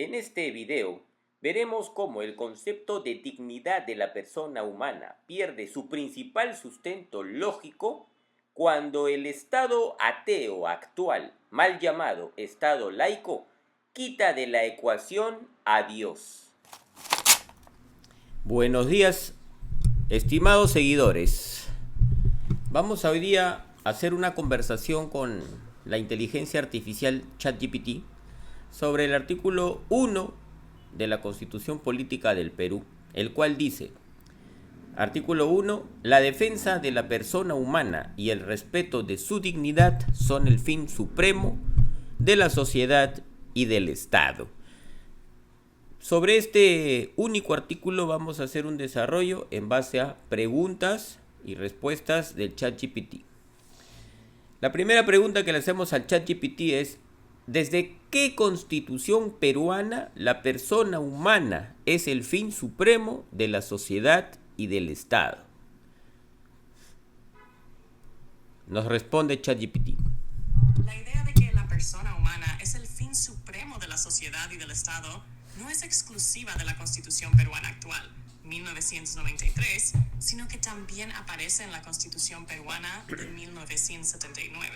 En este video veremos cómo el concepto de dignidad de la persona humana pierde su principal sustento lógico cuando el Estado ateo actual, mal llamado Estado laico, quita de la ecuación a Dios. Buenos días, estimados seguidores. Vamos hoy día a hacer una conversación con la inteligencia artificial ChatGPT sobre el artículo 1 de la Constitución Política del Perú, el cual dice: artículo 1. La defensa de la persona humana y el respeto de su dignidad son el fin supremo de la sociedad y del Estado. Sobre este único artículo vamos a hacer un desarrollo en base a preguntas y respuestas del ChatGPT. La primera pregunta que le hacemos al ChatGPT es: ¿desde qué constitución peruana la persona humana es el fin supremo de la sociedad y del Estado? Nos responde ChatGPT. La idea de que la persona humana es el fin supremo de la sociedad y del Estado no es exclusiva de la Constitución peruana actual, 1993, sino que también aparece en la Constitución peruana de 1979.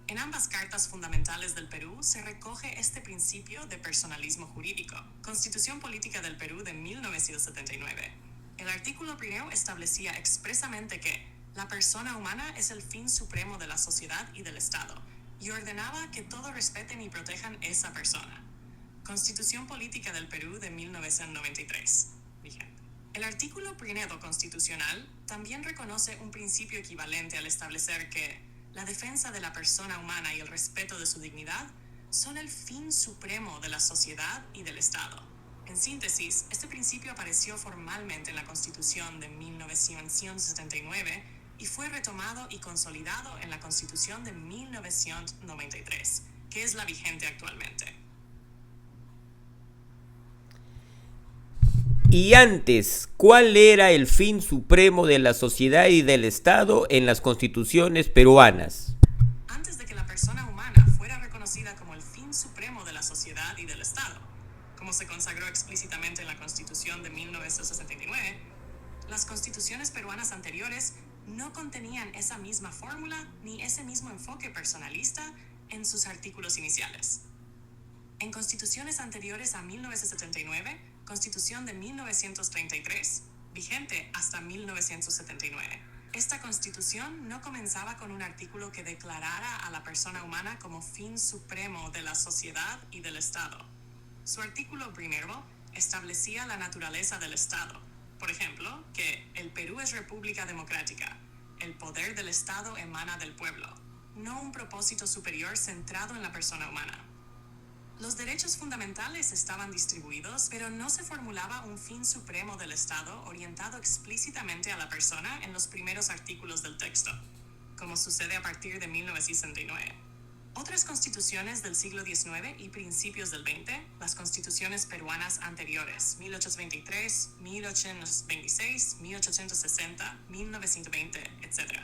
En ambas cartas fundamentales del Perú se recoge este principio de personalismo jurídico. Constitución Política del Perú de 1979. El artículo primero establecía expresamente que la persona humana es el fin supremo de la sociedad y del Estado, y ordenaba que todos respeten y protejan esa persona. Constitución Política del Perú de 1993. Vigente. El artículo primero constitucional también reconoce un principio equivalente al establecer que la defensa de la persona humana y el respeto de su dignidad son el fin supremo de la sociedad y del Estado. En síntesis, este principio apareció formalmente en la Constitución de 1979 y fue retomado y consolidado en la Constitución de 1993, que es la vigente actualmente. Y antes, ¿cuál era el fin supremo de la sociedad y del Estado en las constituciones peruanas? Antes de que la persona humana fuera reconocida como el fin supremo de la sociedad y del Estado, como se consagró explícitamente en la Constitución de 1969, las constituciones peruanas anteriores no contenían esa misma fórmula ni ese mismo enfoque personalista en sus artículos iniciales. En constituciones anteriores a 1979, Constitución de 1933, vigente hasta 1979, esta constitución no comenzaba con un artículo que declarara a la persona humana como fin supremo de la sociedad y del Estado. Su artículo primero establecía la naturaleza del Estado. Por ejemplo, que el Perú es república democrática. El poder del Estado emana del pueblo, no un propósito superior centrado en la persona humana. Los derechos fundamentales estaban distribuidos, pero no se formulaba un fin supremo del Estado orientado explícitamente a la persona en los primeros artículos del texto, como sucede a partir de 1969. Otras constituciones del siglo XIX y principios del XX, las constituciones peruanas anteriores, 1823, 1826, 1860, 1920, etc.,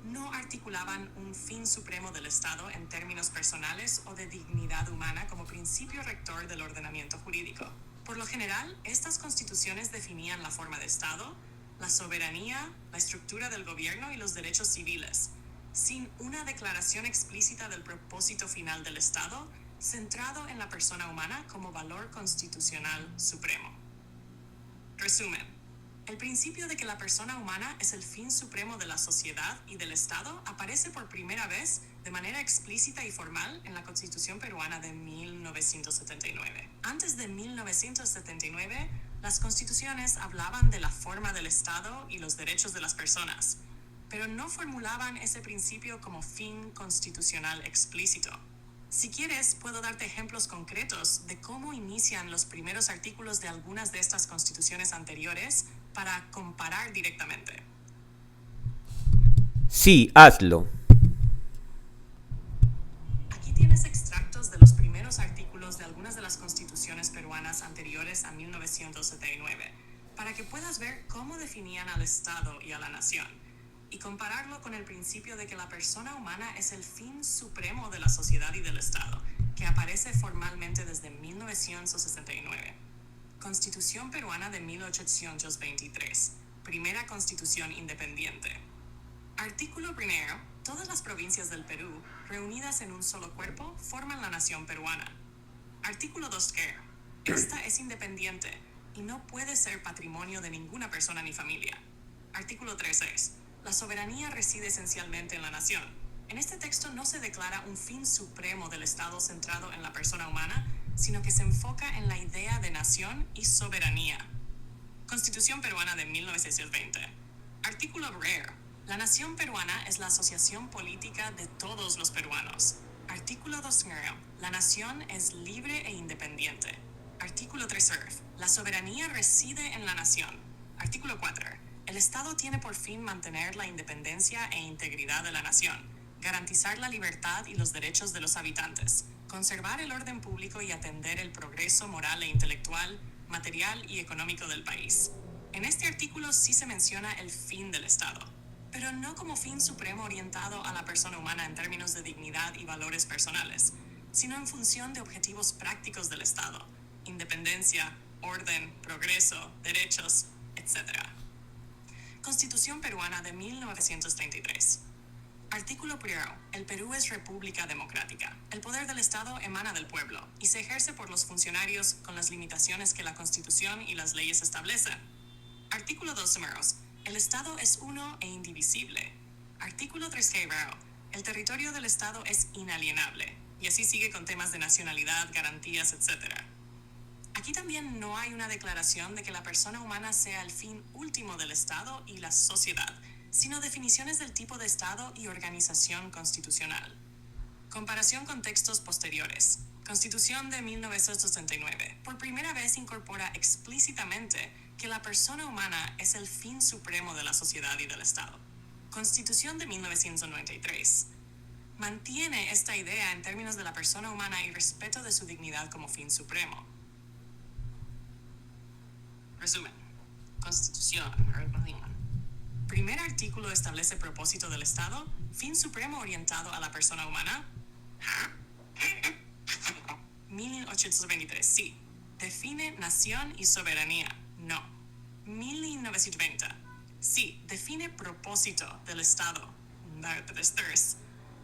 no articulaban un fin supremo del Estado en términos personales o de dignidad humana como principio rector del ordenamiento jurídico. Por lo general, estas constituciones definían la forma de Estado, la soberanía, la estructura del gobierno y los derechos civiles, sin una declaración explícita del propósito final del Estado, centrado en la persona humana como valor constitucional supremo. Resumen. El principio de que la persona humana es el fin supremo de la sociedad y del Estado aparece por primera vez de manera explícita y formal en la Constitución peruana de 1979. Antes de 1979, las constituciones hablaban de la forma del Estado y los derechos de las personas, pero no formulaban ese principio como fin constitucional explícito. Si quieres, puedo darte ejemplos concretos de cómo inician los primeros artículos de algunas de estas constituciones anteriores para comparar directamente. Sí, hazlo. Aquí tienes extractos de los primeros artículos de algunas de las constituciones peruanas anteriores a 1979, para que puedas ver cómo definían al Estado y a la nación, y compararlo con el principio de que la persona humana es el fin supremo de la sociedad y del Estado, que aparece formalmente desde 1969. Constitución peruana de 1823, primera constitución independiente. Artículo primero. Todas las provincias del Perú, reunidas en un solo cuerpo, forman la nación peruana. Artículo 2. Esta es independiente y no puede ser patrimonio de ninguna persona ni familia. Artículo 3. La soberanía reside esencialmente en la nación. En este texto no se declara un fin supremo del Estado centrado en la persona humana, sino que se enfoca en la idea de nación y soberanía. Constitución peruana de 1920. Artículo primero. La nación peruana es la asociación política de todos los peruanos. Artículo 2. La nación es libre e independiente. Artículo 3. La soberanía reside en la nación. Artículo 4. El Estado tiene por fin mantener la independencia e integridad de la nación, garantizar la libertad y los derechos de los habitantes, conservar el orden público y atender el progreso moral e intelectual, material y económico del país. En este artículo sí se menciona el fin del Estado, pero no como fin supremo orientado a la persona humana en términos de dignidad y valores personales, sino en función de objetivos prácticos del Estado: independencia, orden, progreso, derechos, etc. Constitución peruana de 1933. Artículo primero. El Perú es república democrática. El poder del Estado emana del pueblo y se ejerce por los funcionarios con las limitaciones que la Constitución y las leyes establecen. Artículo 2. El Estado es uno e indivisible. Artículo 3. El territorio del Estado es inalienable. Y así sigue con temas de nacionalidad, garantías, etc. Aquí también no hay una declaración de que la persona humana sea el fin último del Estado y la sociedad, sino definiciones del tipo de Estado y organización constitucional. Comparación con textos posteriores. Constitución de 1969. Por primera vez incorpora explícitamente que la persona humana es el fin supremo de la sociedad y del Estado. Constitución de 1993. Mantiene esta idea en términos de la persona humana y respeto de su dignidad como fin supremo. Resumen. Constitución. Primer artículo establece propósito del Estado, fin supremo orientado a la persona humana. 1823, sí. Define nación y soberanía. No. 1920. Sí. Define propósito del Estado.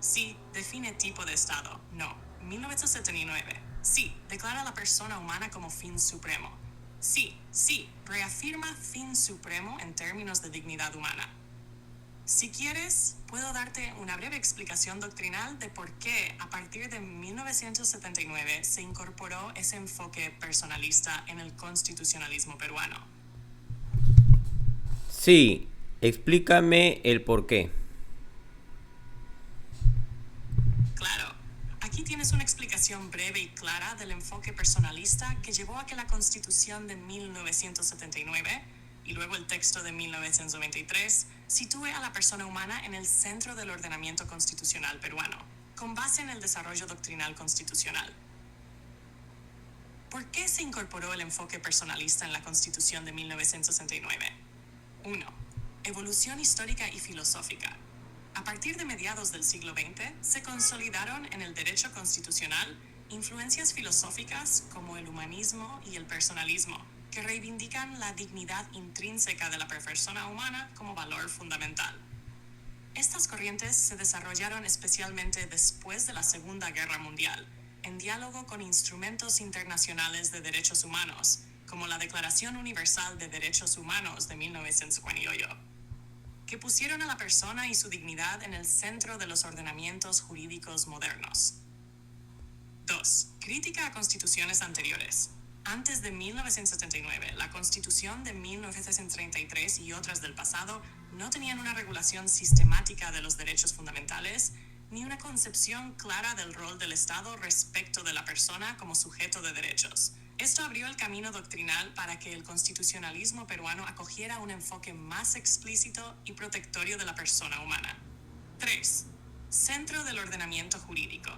Sí. Define tipo de Estado. No. 1979. Sí. Declara a la persona humana como fin supremo. Sí. Reafirma fin supremo en términos de dignidad humana. Si quieres, puedo darte una breve explicación doctrinal de por qué a partir de 1979 se incorporó ese enfoque personalista en el constitucionalismo peruano. Sí, explícame el por qué. Claro, aquí tienes una explicación breve y clara del enfoque personalista que llevó a que la Constitución de 1979 y luego el texto de 1993 sitúe a la persona humana en el centro del ordenamiento constitucional peruano, con base en el desarrollo doctrinal constitucional. ¿Por qué se incorporó el enfoque personalista en la Constitución de 1969? 1. Evolución histórica y filosófica. A partir de mediados del siglo XX, se consolidaron en el derecho constitucional influencias filosóficas como el humanismo y el personalismo, que reivindican la dignidad intrínseca de la persona humana como valor fundamental. Estas corrientes se desarrollaron especialmente después de la Segunda Guerra Mundial, en diálogo con instrumentos internacionales de derechos humanos, como la Declaración Universal de Derechos Humanos de 1948, que pusieron a la persona y su dignidad en el centro de los ordenamientos jurídicos modernos. 2. Crítica a constituciones anteriores. Antes de 1979, la Constitución de 1933 y otras del pasado no tenían una regulación sistemática de los derechos fundamentales, ni una concepción clara del rol del Estado respecto de la persona como sujeto de derechos. Esto abrió el camino doctrinal para que el constitucionalismo peruano acogiera un enfoque más explícito y protectorio de la persona humana. 3. Centro del ordenamiento jurídico.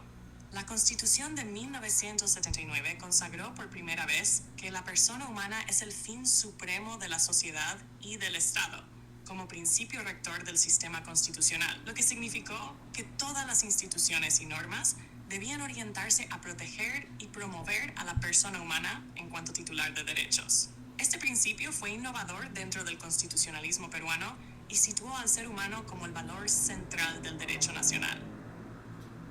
La Constitución de 1979 consagró por primera vez que la persona humana es el fin supremo de la sociedad y del Estado, como principio rector del sistema constitucional, lo que significó que todas las instituciones y normas debían orientarse a proteger y promover a la persona humana en cuanto titular de derechos. Este principio fue innovador dentro del constitucionalismo peruano y situó al ser humano como el valor central del derecho nacional.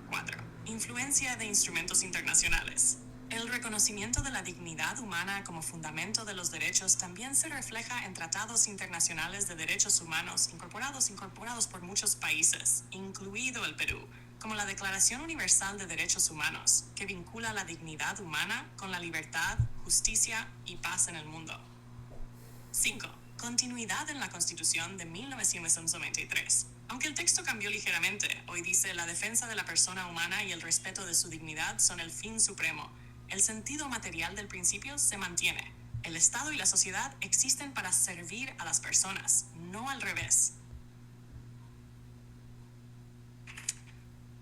4. Influencia de instrumentos internacionales. El reconocimiento de la dignidad humana como fundamento de los derechos también se refleja en tratados internacionales de derechos humanos incorporados por muchos países, incluido el Perú, como la Declaración Universal de Derechos Humanos, que vincula la dignidad humana con la libertad, justicia y paz en el mundo. 5. Continuidad en la Constitución de 1993. Aunque el texto cambió ligeramente, hoy dice: la defensa de la persona humana y el respeto de su dignidad son el fin supremo. El sentido material del principio se mantiene. El Estado y la sociedad existen para servir a las personas, no al revés.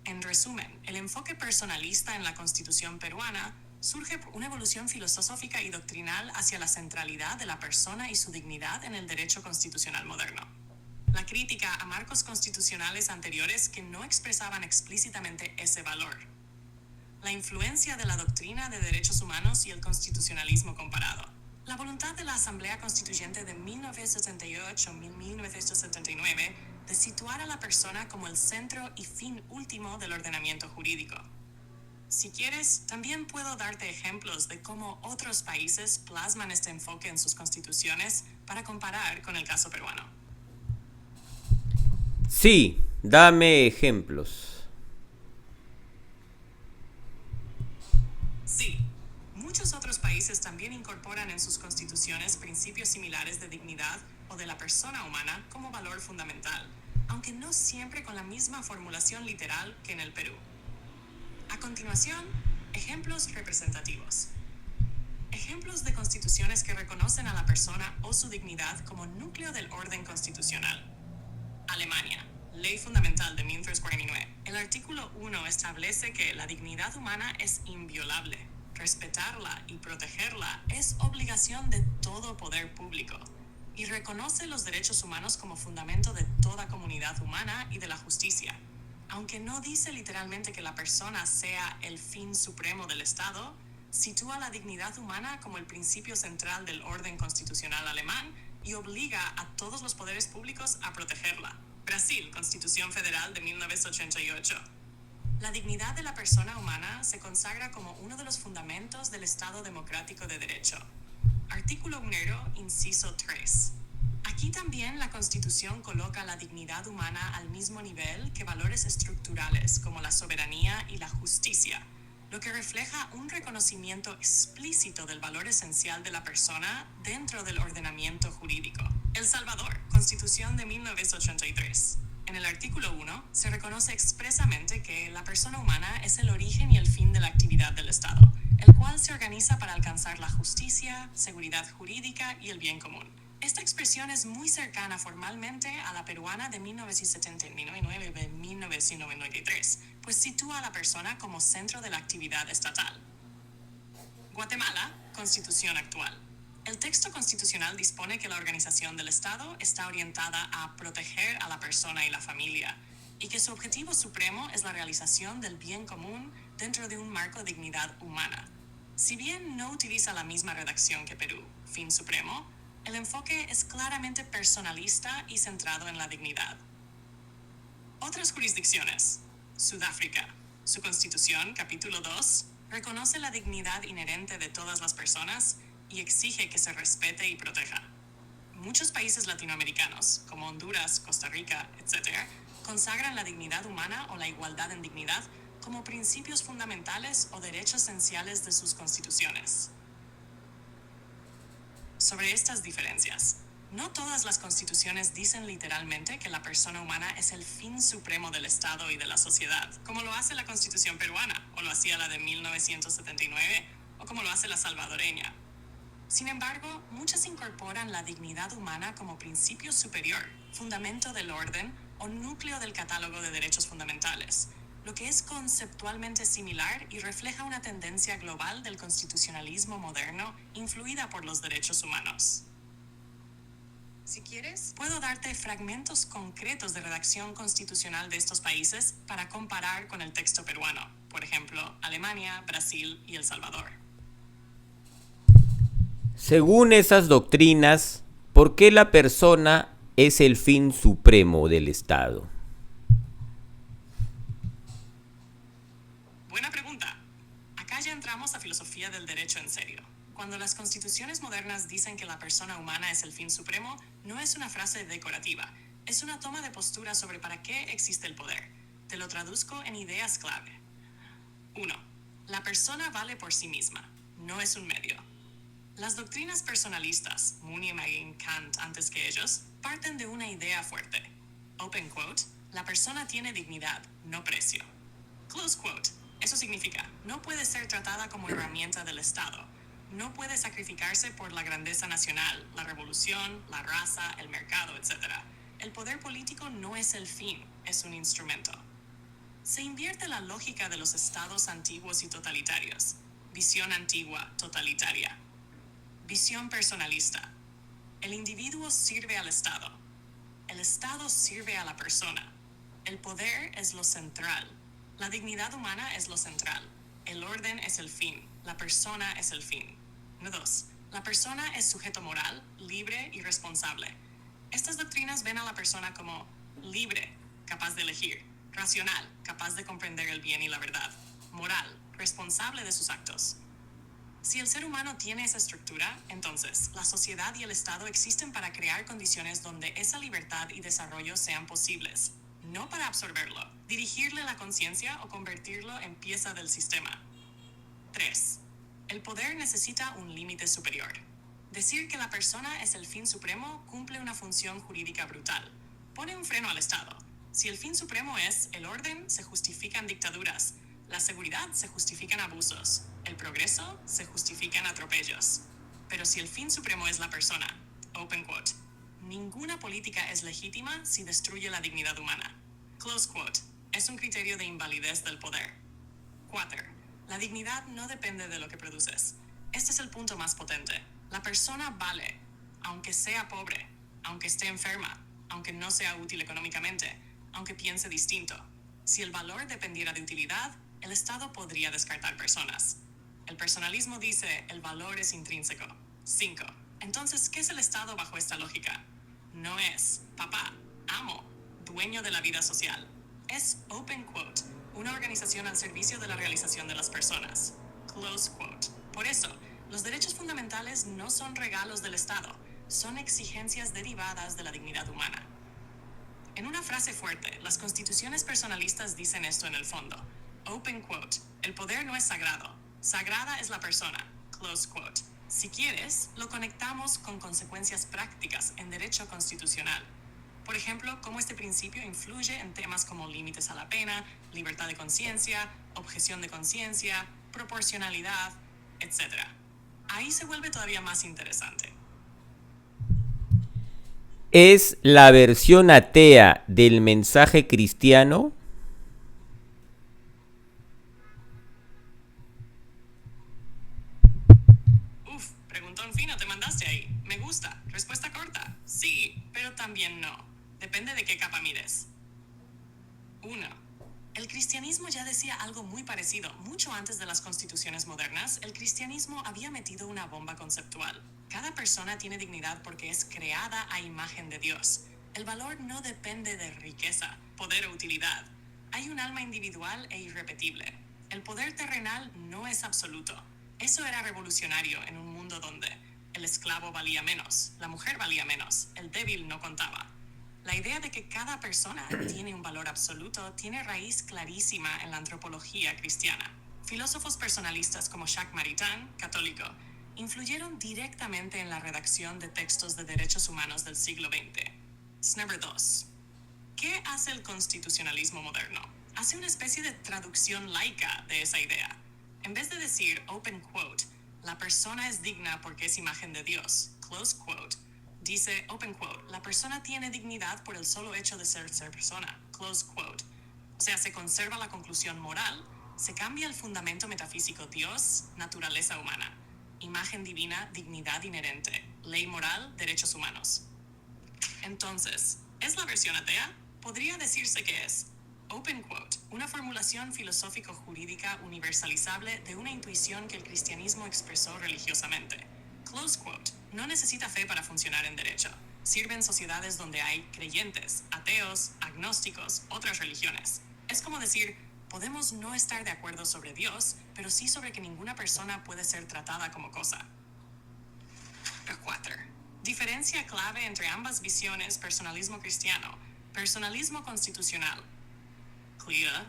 En resumen, el enfoque personalista en la Constitución peruana surge por una evolución filosófica y doctrinal hacia la centralidad de la persona y su dignidad en el derecho constitucional moderno. La crítica a marcos constitucionales anteriores que no expresaban explícitamente ese valor. La influencia de la doctrina de derechos humanos y el constitucionalismo comparado. La voluntad de la Asamblea Constituyente de 1978-1979 de situar a la persona como el centro y fin último del ordenamiento jurídico. Si quieres, también puedo darte ejemplos de cómo otros países plasman este enfoque en sus constituciones para comparar con el caso peruano. Sí, dame ejemplos. Sí, muchos otros países también incorporan en sus constituciones principios similares de dignidad o de la persona humana como valor fundamental, aunque no siempre con la misma formulación literal que en el Perú. A continuación, ejemplos representativos. Ejemplos de constituciones que reconocen a la persona o su dignidad como núcleo del orden constitucional. Alemania, Ley Fundamental de 1949. El artículo 1 establece que la dignidad humana es inviolable. Respetarla y protegerla es obligación de todo poder público y reconoce los derechos humanos como fundamento de toda comunidad humana y de la justicia. Aunque no dice literalmente que la persona sea el fin supremo del Estado, sitúa la dignidad humana como el principio central del orden constitucional alemán y obliga a todos los poderes públicos a protegerla. Brasil, Constitución Federal de 1988. La dignidad de la persona humana se consagra como uno de los fundamentos del Estado democrático de derecho. Artículo 1, inciso 3. Aquí también la Constitución coloca la dignidad humana al mismo nivel que valores estructurales como la soberanía y la justicia, lo que refleja un reconocimiento explícito del valor esencial de la persona dentro del ordenamiento jurídico. El Salvador, Constitución de 1983. En el artículo 1 se reconoce expresamente que la persona humana es el origen y el fin de la actividad del Estado, el cual se organiza para alcanzar la justicia, seguridad jurídica y el bien común. Esta expresión es muy cercana formalmente a la peruana de 1979 y 1993, pues sitúa a la persona como centro de la actividad estatal. Guatemala, Constitución actual. El texto constitucional dispone que la organización del Estado está orientada a proteger a la persona y la familia, y que su objetivo supremo es la realización del bien común dentro de un marco de dignidad humana. Si bien no utiliza la misma redacción que Perú, fin supremo, el enfoque es claramente personalista y centrado en la dignidad. Otras jurisdicciones. Sudáfrica. Su Constitución, capítulo 2, reconoce la dignidad inherente de todas las personas y exige que se respete y proteja. Muchos países latinoamericanos, como Honduras, Costa Rica, etc., consagran la dignidad humana o la igualdad en dignidad como principios fundamentales o derechos esenciales de sus constituciones. Sobre estas diferencias, no todas las constituciones dicen literalmente que la persona humana es el fin supremo del Estado y de la sociedad, como lo hace la Constitución peruana, o lo hacía la de 1979, o como lo hace la salvadoreña. Sin embargo, muchas incorporan la dignidad humana como principio superior, fundamento del orden o núcleo del catálogo de derechos fundamentales, lo que es conceptualmente similar y refleja una tendencia global del constitucionalismo moderno influida por los derechos humanos. Si quieres, puedo darte fragmentos concretos de redacción constitucional de estos países para comparar con el texto peruano. por ejemplo, Alemania, Brasil y El Salvador. Según esas doctrinas, ¿por qué la persona es el fin supremo del Estado? Buena pregunta. Acá ya entramos a filosofía del derecho en serio. Cuando las constituciones modernas dicen que la persona humana es el fin supremo, no es una frase decorativa, es una toma de postura sobre para qué existe el poder. Te lo traduzco en ideas clave. 1. La persona vale por sí misma, no es un medio. Las doctrinas personalistas, München, Kant antes que ellos, parten de una idea fuerte. Open quote, la persona tiene dignidad, no precio. Close quote, eso significa, no puede ser tratada como herramienta del Estado. No puede sacrificarse por la grandeza nacional, la revolución, la raza, el mercado, etc. El poder político no es el fin, es un instrumento. Se invierte la lógica de los estados antiguos y totalitarios. Visión antigua, totalitaria. Visión personalista. El individuo sirve al Estado. El Estado sirve a la persona. El poder es lo central. La dignidad humana es lo central. El orden es el fin. La persona es el fin. 2. La persona es sujeto moral, libre y responsable. Estas doctrinas ven a la persona como libre, capaz de elegir, racional, capaz de comprender el bien y la verdad, moral, responsable de sus actos. Si el ser humano tiene esa estructura, entonces la sociedad y el Estado existen para crear condiciones donde esa libertad y desarrollo sean posibles, no para absorberlo, dirigirle la conciencia o convertirlo en pieza del sistema. 3. El poder necesita un límite superior. Decir que la persona es el fin supremo cumple una función jurídica brutal. Pone un freno al Estado. Si el fin supremo es el orden, se justifican dictaduras. La seguridad se justifican abusos. El progreso se justifican atropellos. Pero si el fin supremo es la persona, open quote, ninguna política es legítima si destruye la dignidad humana. Close quote, es un criterio de invalidez del poder. 4. La dignidad no depende de lo que produces. Este es el punto más potente. La persona vale, aunque sea pobre, aunque esté enferma, aunque no sea útil económicamente, aunque piense distinto. Si el valor dependiera de utilidad, el Estado podría descartar personas. El personalismo dice el valor es intrínseco. 5. Entonces, ¿qué es el Estado bajo esta lógica? No es papá, amo, dueño de la vida social. Es open quote, una organización al servicio de la realización de las personas. Close quote. Por eso, los derechos fundamentales no son regalos del Estado, son exigencias derivadas de la dignidad humana. En una frase fuerte, las constituciones personalistas dicen esto en el fondo. Open quote. El poder no es sagrado. Sagrada es la persona. Close quote. Si quieres, lo conectamos con consecuencias prácticas en derecho constitucional. Por ejemplo, cómo este principio influye en temas como límites a la pena, libertad de conciencia, objeción de conciencia, proporcionalidad, etc. Ahí se vuelve todavía más interesante. ¿Es la versión atea del mensaje cristiano? Preguntón fino te mandaste ahí. Me gusta. Respuesta corta. Sí, pero también no. Depende de qué capa mires. 1. El cristianismo ya decía algo muy parecido. Mucho antes de las constituciones modernas, el cristianismo había metido una bomba conceptual. Cada persona tiene dignidad porque es creada a imagen de Dios. El valor no depende de riqueza, poder o utilidad. Hay un alma individual e irrepetible. El poder terrenal no es absoluto. Eso era revolucionario en un mundo donde el esclavo valía menos, la mujer valía menos, el débil no contaba. La idea de que cada persona tiene un valor absoluto tiene raíz clarísima en la antropología cristiana. Filósofos personalistas como Jacques Maritain, católico, influyeron directamente en la redacción de textos de derechos humanos del siglo XX. Number 2. ¿Qué hace el constitucionalismo moderno? Hace una especie de traducción laica de esa idea. En vez de decir, open quote, la persona es digna porque es imagen de Dios, close quote, dice, open quote, la persona tiene dignidad por el solo hecho de ser persona, close quote. O sea, se conserva la conclusión moral, se cambia el fundamento metafísico Dios, naturaleza humana, imagen divina, dignidad inherente, ley moral, derechos humanos. Entonces, ¿es la versión atea? Podría decirse que es Open quote, una formulación filosófico-jurídica universalizable de una intuición que el cristianismo expresó religiosamente. Close quote, no necesita fe para funcionar en derecho. Sirve en sociedades donde hay creyentes, ateos, agnósticos, otras religiones. Es como decir, podemos no estar de acuerdo sobre Dios, pero sí sobre que ninguna persona puede ser tratada como cosa. 4. Diferencia clave entre ambas visiones: personalismo cristiano, personalismo constitucional. Clear.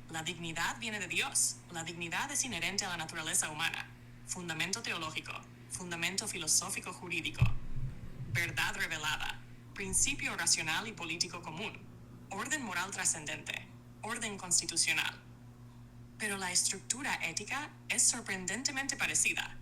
La dignidad viene de Dios. La dignidad es inherente a la naturaleza humana. Fundamento teológico, fundamento filosófico jurídico. Verdad revelada, principio racional y político común. Orden moral trascendente, orden constitucional. Pero la estructura ética es sorprendentemente parecida.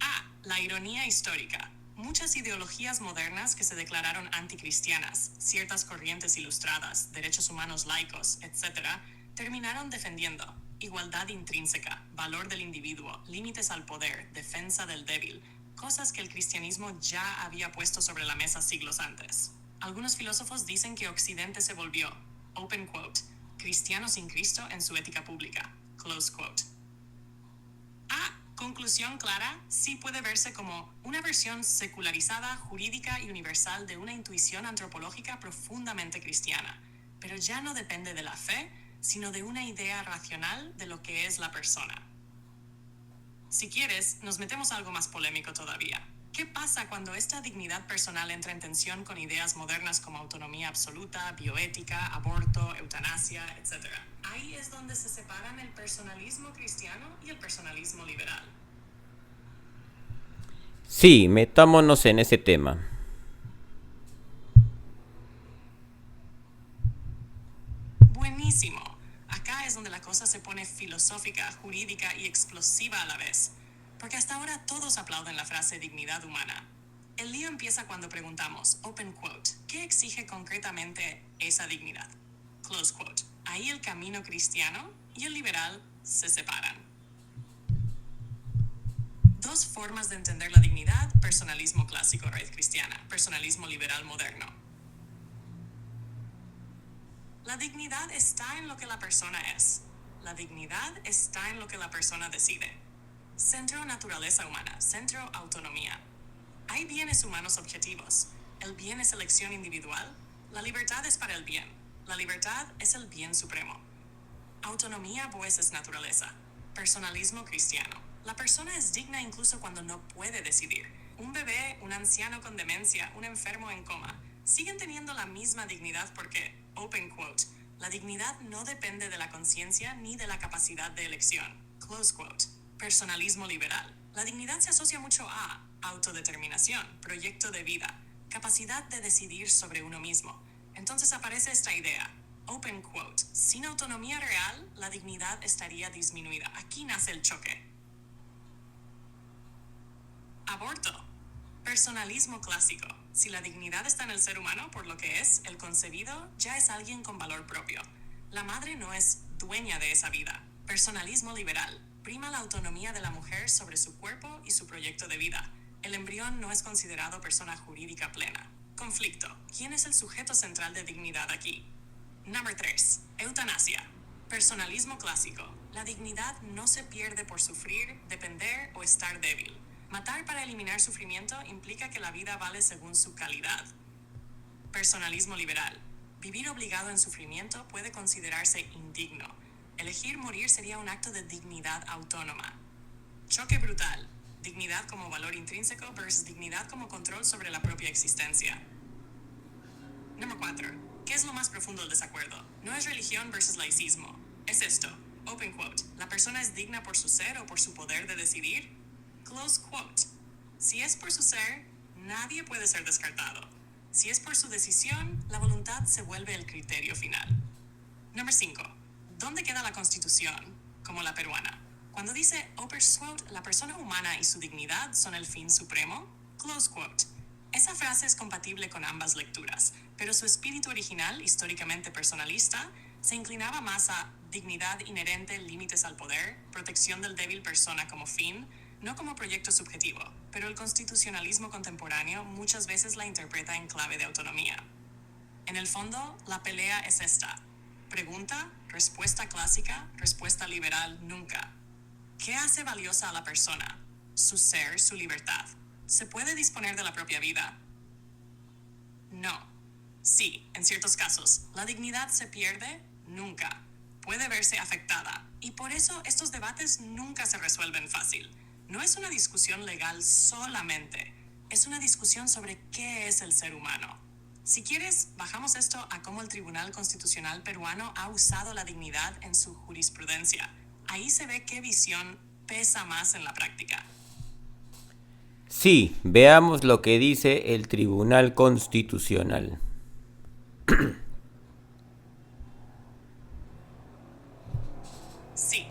A. La ironía histórica. Muchas ideologías modernas que se declararon anticristianas, ciertas corrientes ilustradas, derechos humanos laicos, etc., terminaron defendiendo igualdad intrínseca, valor del individuo, límites al poder, defensa del débil, cosas que el cristianismo ya había puesto sobre la mesa siglos antes. Algunos filósofos dicen que Occidente se volvió, open quote, cristiano sin Cristo en su ética pública, close quote. A. Conclusión clara, sí puede verse como una versión secularizada, jurídica y universal de una intuición antropológica profundamente cristiana, pero ya no depende de la fe, sino de una idea racional de lo que es la persona. Si quieres, nos metemos a algo más polémico todavía. ¿Qué pasa cuando esta dignidad personal entra en tensión con ideas modernas como autonomía absoluta, bioética, aborto, eutanasia, etc.? Ahí es donde se separan el personalismo cristiano y el personalismo liberal. Sí, metámonos en ese tema. Buenísimo. Acá es donde la cosa se pone filosófica, jurídica y explosiva a la vez. Porque hasta ahora todos aplauden la frase dignidad humana. El lío empieza cuando preguntamos, open quote, ¿qué exige concretamente esa dignidad? Close quote. Ahí el camino cristiano y el liberal se separan. Dos formas de entender la dignidad: personalismo clásico, raíz cristiana, personalismo liberal moderno. La dignidad está en lo que la persona es. La dignidad está en lo que la persona decide. Centro naturaleza humana, centro autonomía. Hay bienes humanos objetivos. El bien es elección individual. La libertad es para el bien. La libertad es el bien supremo. Autonomía pues es naturaleza. Personalismo cristiano. La persona es digna incluso cuando no puede decidir. Un bebé, un anciano con demencia, un enfermo en coma, siguen teniendo la misma dignidad porque, open quote, la dignidad no depende de la conciencia ni de la capacidad de elección. Close quote. Personalismo liberal. La dignidad se asocia mucho a autodeterminación, proyecto de vida, capacidad de decidir sobre uno mismo. Entonces aparece esta idea, open quote, sin autonomía real, la dignidad estaría disminuida. Aquí nace el choque. Aborto. Personalismo clásico. Si la dignidad está en el ser humano por lo que es, el concebido ya es alguien con valor propio. La madre no es dueña de esa vida. Personalismo liberal. Prima la autonomía de la mujer sobre su cuerpo y su proyecto de vida. El embrión no es considerado persona jurídica plena. Conflicto. ¿Quién es el sujeto central de dignidad aquí? Número 3. Eutanasia. Personalismo clásico. La dignidad no se pierde por sufrir, depender o estar débil. Matar para eliminar sufrimiento implica que la vida vale según su calidad. Personalismo liberal. Vivir obligado en sufrimiento puede considerarse indigno. Elegir morir sería un acto de dignidad autónoma. Choque brutal. Dignidad como valor intrínseco versus dignidad como control sobre la propia existencia. Número 4. ¿Qué es lo más profundo del desacuerdo? No es religión versus laicismo. Es esto. Open quote. ¿La persona es digna por su ser o por su poder de decidir? Close quote. Si es por su ser, nadie puede ser descartado. Si es por su decisión, la voluntad se vuelve el criterio final. Número 5. ¿Dónde queda la Constitución? Como la peruana. Cuando dice open quote, la persona humana y su dignidad son el fin supremo, close quote. Esa frase es compatible con ambas lecturas, pero su espíritu original, históricamente personalista, se inclinaba más a dignidad inherente, límites al poder, protección del débil persona como fin, no como proyecto subjetivo, pero el constitucionalismo contemporáneo muchas veces la interpreta en clave de autonomía. En el fondo, la pelea es esta. Pregunta, respuesta clásica, respuesta liberal, nunca. ¿Qué hace valiosa a la persona? Su ser, su libertad. ¿Se puede disponer de la propia vida? No. Sí, en ciertos casos. ¿La dignidad se pierde? Nunca. Puede verse afectada. Y por eso estos debates nunca se resuelven fácil. No es una discusión legal solamente. Es una discusión sobre qué es el ser humano. Si quieres, bajamos esto a cómo el Tribunal Constitucional peruano ha usado la dignidad en su jurisprudencia. Ahí se ve qué visión pesa más en la práctica. Sí, veamos lo que dice el Tribunal Constitucional. Sí,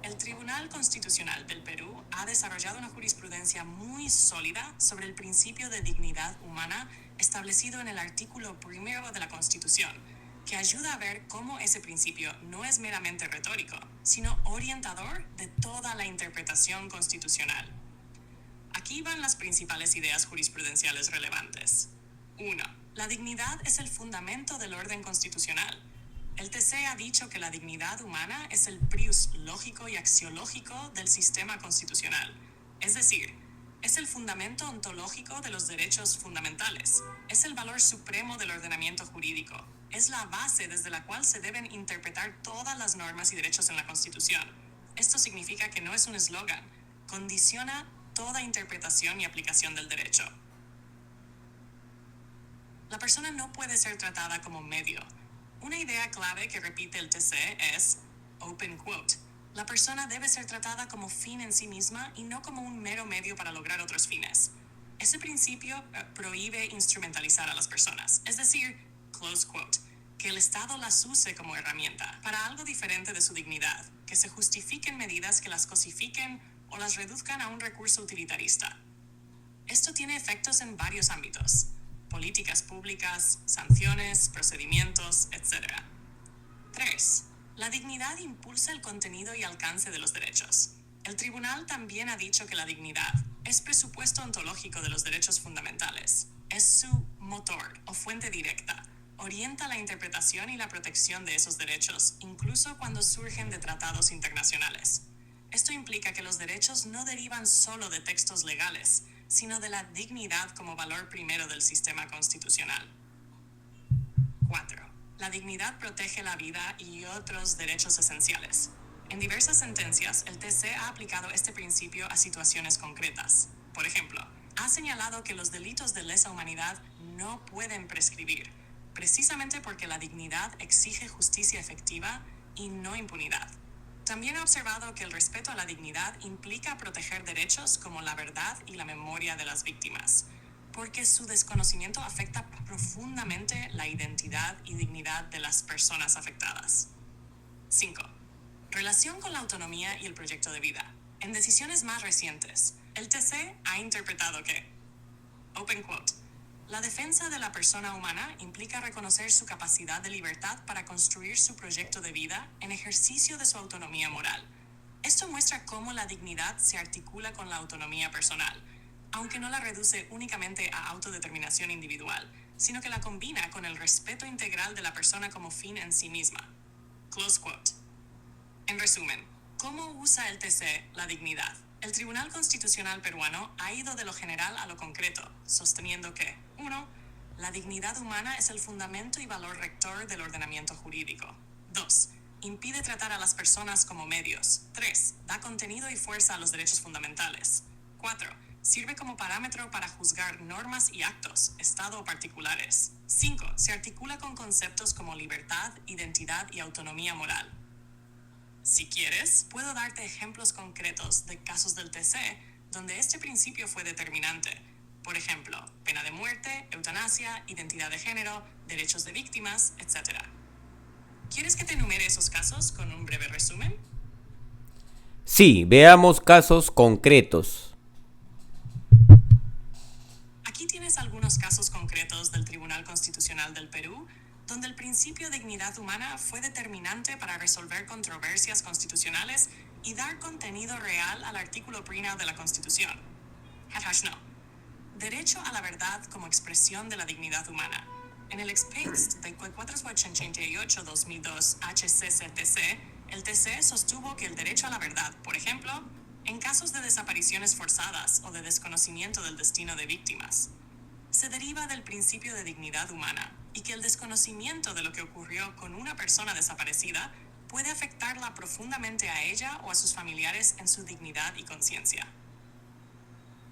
el Tribunal Constitucional del Perú ha desarrollado una jurisprudencia muy sólida sobre el principio de dignidad humana establecido en el artículo 1 de la Constitución, que ayuda a ver cómo ese principio no es meramente retórico, sino orientador de toda la interpretación constitucional. Aquí van las principales ideas jurisprudenciales relevantes. 1. La dignidad es el fundamento del orden constitucional. El TC ha dicho que la dignidad humana es el prius lógico y axiológico del sistema constitucional. Es decir, es el fundamento ontológico de los derechos fundamentales. Es el valor supremo del ordenamiento jurídico. Es la base desde la cual se deben interpretar todas las normas y derechos en la Constitución. Esto significa que no es un eslogan. Condiciona toda interpretación y aplicación del derecho. La persona no puede ser tratada como medio. Una idea clave que repite el TC es, open quote, la persona debe ser tratada como fin en sí misma y no como un mero medio para lograr otros fines. Ese principio prohíbe instrumentalizar a las personas, es decir, close quote, que el Estado las use como herramienta para algo diferente de su dignidad, que se justifiquen medidas que las cosifiquen o las reduzcan a un recurso utilitarista. Esto tiene efectos en varios ámbitos: políticas públicas, sanciones, procedimientos, etc. 3. La dignidad impulsa el contenido y alcance de los derechos. El tribunal también ha dicho que la dignidad es presupuesto ontológico de los derechos fundamentales. Es su motor o fuente directa. Orienta la interpretación y la protección de esos derechos, incluso cuando surgen de tratados internacionales. Esto implica que los derechos no derivan solo de textos legales, sino de la dignidad como valor primero del sistema constitucional. 4. La dignidad protege la vida y otros derechos esenciales. En diversas sentencias, el TC ha aplicado este principio a situaciones concretas. Por ejemplo, ha señalado que los delitos de lesa humanidad no pueden prescribir, precisamente porque la dignidad exige justicia efectiva y no impunidad. También ha observado que el respeto a la dignidad implica proteger derechos como la verdad y la memoria de las víctimas, porque su desconocimiento afecta profundamente la identidad y dignidad de las personas afectadas. 5. Relación con la autonomía y el proyecto de vida. En decisiones más recientes, el TC ha interpretado que, open quote, la defensa de la persona humana implica reconocer su capacidad de libertad para construir su proyecto de vida en ejercicio de su autonomía moral. Esto muestra cómo la dignidad se articula con la autonomía personal, aunque no la reduce únicamente a autodeterminación individual, sino que la combina con el respeto integral de la persona como fin en sí misma. Close quote. En resumen, ¿cómo usa el TC la dignidad? El Tribunal Constitucional peruano ha ido de lo general a lo concreto, sosteniendo que 1. La dignidad humana es el fundamento y valor rector del ordenamiento jurídico. 2. Impide tratar a las personas como medios. 3. Da contenido y fuerza a los derechos fundamentales. 4. Sirve como parámetro para juzgar normas y actos, Estado o particulares. 5. Se articula con conceptos como libertad, identidad y autonomía moral. Si quieres, puedo darte ejemplos concretos de casos del TC donde este principio fue determinante. Por ejemplo, pena de muerte, eutanasia, identidad de género, derechos de víctimas, etc. ¿Quieres que te enumere esos casos con un breve resumen? Sí, veamos casos concretos. Aquí tienes algunos casos concretos del Tribunal Constitucional del Perú, donde el principio de dignidad humana fue determinante para resolver controversias constitucionales y dar contenido real al artículo 1 de la Constitución. #no. Derecho a la verdad como expresión de la dignidad humana. En el expediente de 488-2002 HCCTC, el TC sostuvo que el derecho a la verdad, por ejemplo, en casos de desapariciones forzadas o de desconocimiento del destino de víctimas, se deriva del principio de dignidad humana y que el desconocimiento de lo que ocurrió con una persona desaparecida puede afectarla profundamente a ella o a sus familiares en su dignidad y conciencia.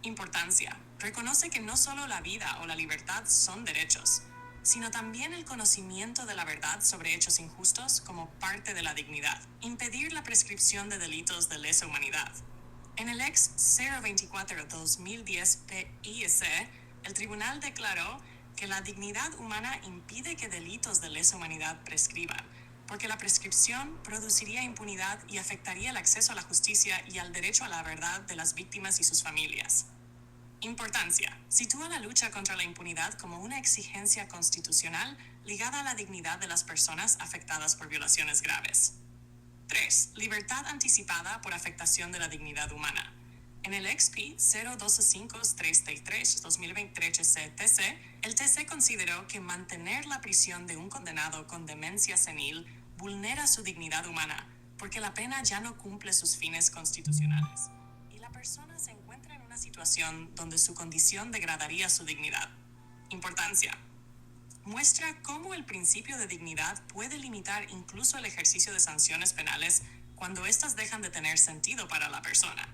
Importancia. Reconoce que no solo la vida o la libertad son derechos, sino también el conocimiento de la verdad sobre hechos injustos como parte de la dignidad. Impedir la prescripción de delitos de lesa humanidad. En el ex 024-2010 PIC, el tribunal declaró que la dignidad humana impide que delitos de lesa humanidad prescriban, porque la prescripción produciría impunidad y afectaría el acceso a la justicia y al derecho a la verdad de las víctimas y sus familias. Importancia. Sitúa la lucha contra la impunidad como una exigencia constitucional ligada a la dignidad de las personas afectadas por violaciones graves. 3. Libertad anticipada por afectación de la dignidad humana. En el XP 0125333-2023 TC, el TC consideró que mantener la prisión de un condenado con demencia senil vulnera su dignidad humana, porque la pena ya no cumple sus fines constitucionales, y la persona se encuentra en una situación donde su condición degradaría su dignidad. Importancia. Muestra cómo el principio de dignidad puede limitar incluso el ejercicio de sanciones penales cuando éstas dejan de tener sentido para la persona.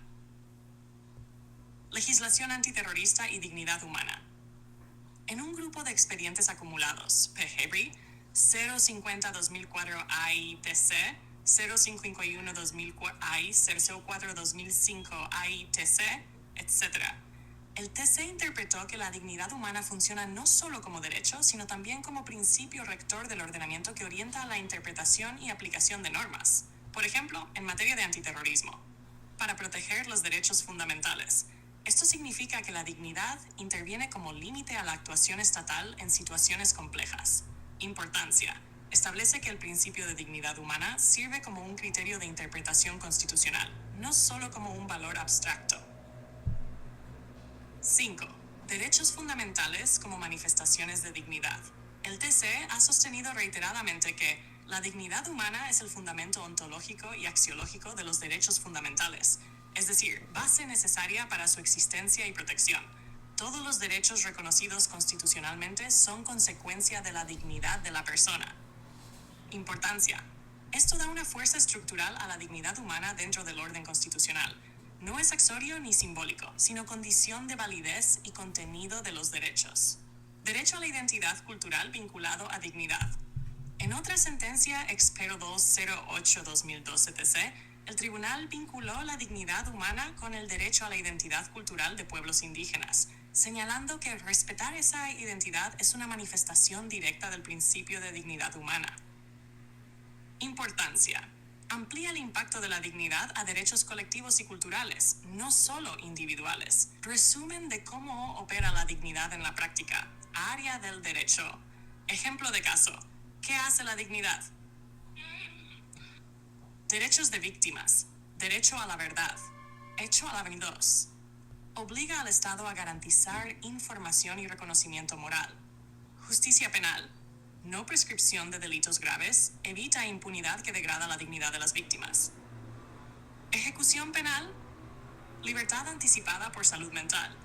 Legislación antiterrorista y dignidad humana. En un grupo de expedientes acumulados, PHEBRI 050-2004 AITC, 051-2004 AI, 004-2005 AITC, etc., el TC interpretó que la dignidad humana funciona no solo como derecho, sino también como principio rector del ordenamiento que orienta a la interpretación y aplicación de normas, por ejemplo, en materia de antiterrorismo, para proteger los derechos fundamentales. Esto significa que la dignidad interviene como límite a la actuación estatal en situaciones complejas. Importancia. Establece que el principio de dignidad humana sirve como un criterio de interpretación constitucional, no solo como un valor abstracto. 5. Derechos fundamentales como manifestaciones de dignidad. El TC ha sostenido reiteradamente que la dignidad humana es el fundamento ontológico y axiológico de los derechos fundamentales, es decir, base necesaria para su existencia y protección. Todos los derechos reconocidos constitucionalmente son consecuencia de la dignidad de la persona. Importancia. Esto da una fuerza estructural a la dignidad humana dentro del orden constitucional. No es accesorio ni simbólico, sino condición de validez y contenido de los derechos. Derecho a la identidad cultural vinculado a dignidad. En otra sentencia, Expero 208-2012 TC, el tribunal vinculó la dignidad humana con el derecho a la identidad cultural de pueblos indígenas, señalando que respetar esa identidad es una manifestación directa del principio de dignidad humana. Importancia. Amplía el impacto de la dignidad a derechos colectivos y culturales, no solo individuales. Resumen de cómo opera la dignidad en la práctica. Área del derecho. Ejemplo de caso. ¿Qué hace la dignidad? Derechos de víctimas. Derecho a la verdad. Hecho a la 22. Obliga al Estado a garantizar información y reconocimiento moral. Justicia penal. No prescripción de delitos graves, evita impunidad que degrada la dignidad de las víctimas. Ejecución penal. Libertad anticipada por salud mental.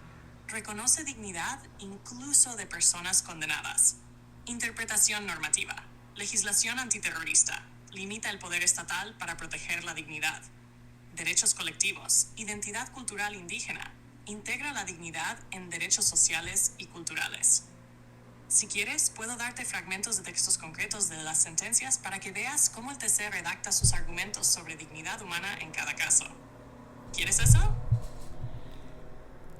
Reconoce dignidad incluso de personas condenadas. Interpretación normativa. Legislación antiterrorista. Limita el poder estatal para proteger la dignidad. Derechos colectivos. Identidad cultural indígena. Integra la dignidad en derechos sociales y culturales. Si quieres, puedo darte fragmentos de textos concretos de las sentencias para que veas cómo el TC redacta sus argumentos sobre dignidad humana en cada caso. ¿Quieres eso?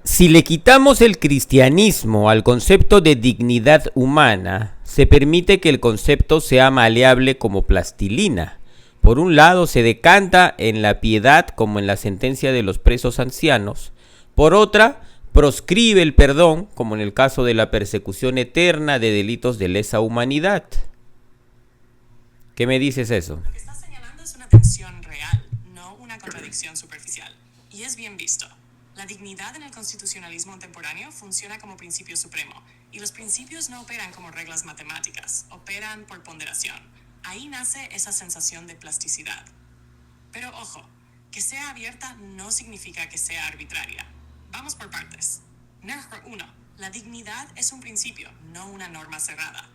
Si le quitamos el cristianismo al concepto de dignidad humana, se permite que el concepto sea maleable como plastilina. Por un lado, se decanta en la piedad como en la sentencia de los presos ancianos. Por otra, proscribe el perdón, como en el caso de la persecución eterna de delitos de lesa humanidad. ¿Qué me dices eso? Lo que estás señalando es una tensión real, no una contradicción superficial. Y es bien visto. La La dignidad en el constitucionalismo contemporáneo funciona como principio supremo, y los principios no operan como reglas matemáticas, operan por ponderación. Ahí nace esa sensación de plasticidad. Pero ojo, que sea abierta no significa que sea arbitraria. Vamos por partes. Número 1. La dignidad es un principio, no una norma cerrada.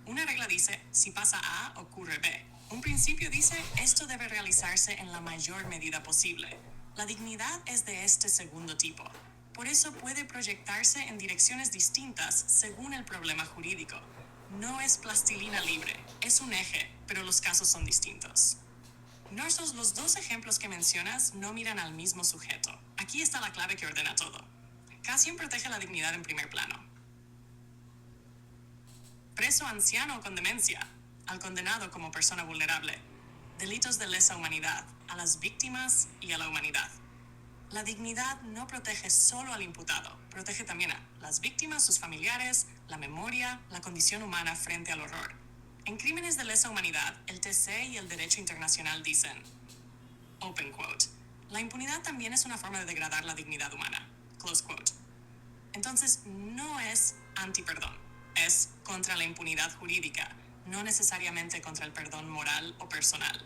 Una regla dice, si pasa A, ocurre B. Un principio dice, esto debe realizarse en la mayor medida posible. La dignidad es de este segundo tipo. Por eso puede proyectarse en direcciones distintas según el problema jurídico. No es plastilina libre, es un eje, pero los casos son distintos. Norsos, los dos ejemplos que mencionas no miran al mismo sujeto. Aquí está la clave que ordena todo. Cassian protege la dignidad en primer plano. Preso anciano con demencia, al condenado como persona vulnerable. Delitos de lesa humanidad, a las víctimas y a la humanidad. La dignidad no protege solo al imputado, protege también a las víctimas, sus familiares, la memoria, la condición humana frente al horror. En crímenes de lesa humanidad, el TC y el derecho internacional dicen, open quote, la impunidad también es una forma de degradar la dignidad humana, close quote. Entonces, no es anti-perdón, es contra la impunidad jurídica, no necesariamente contra el perdón moral o personal.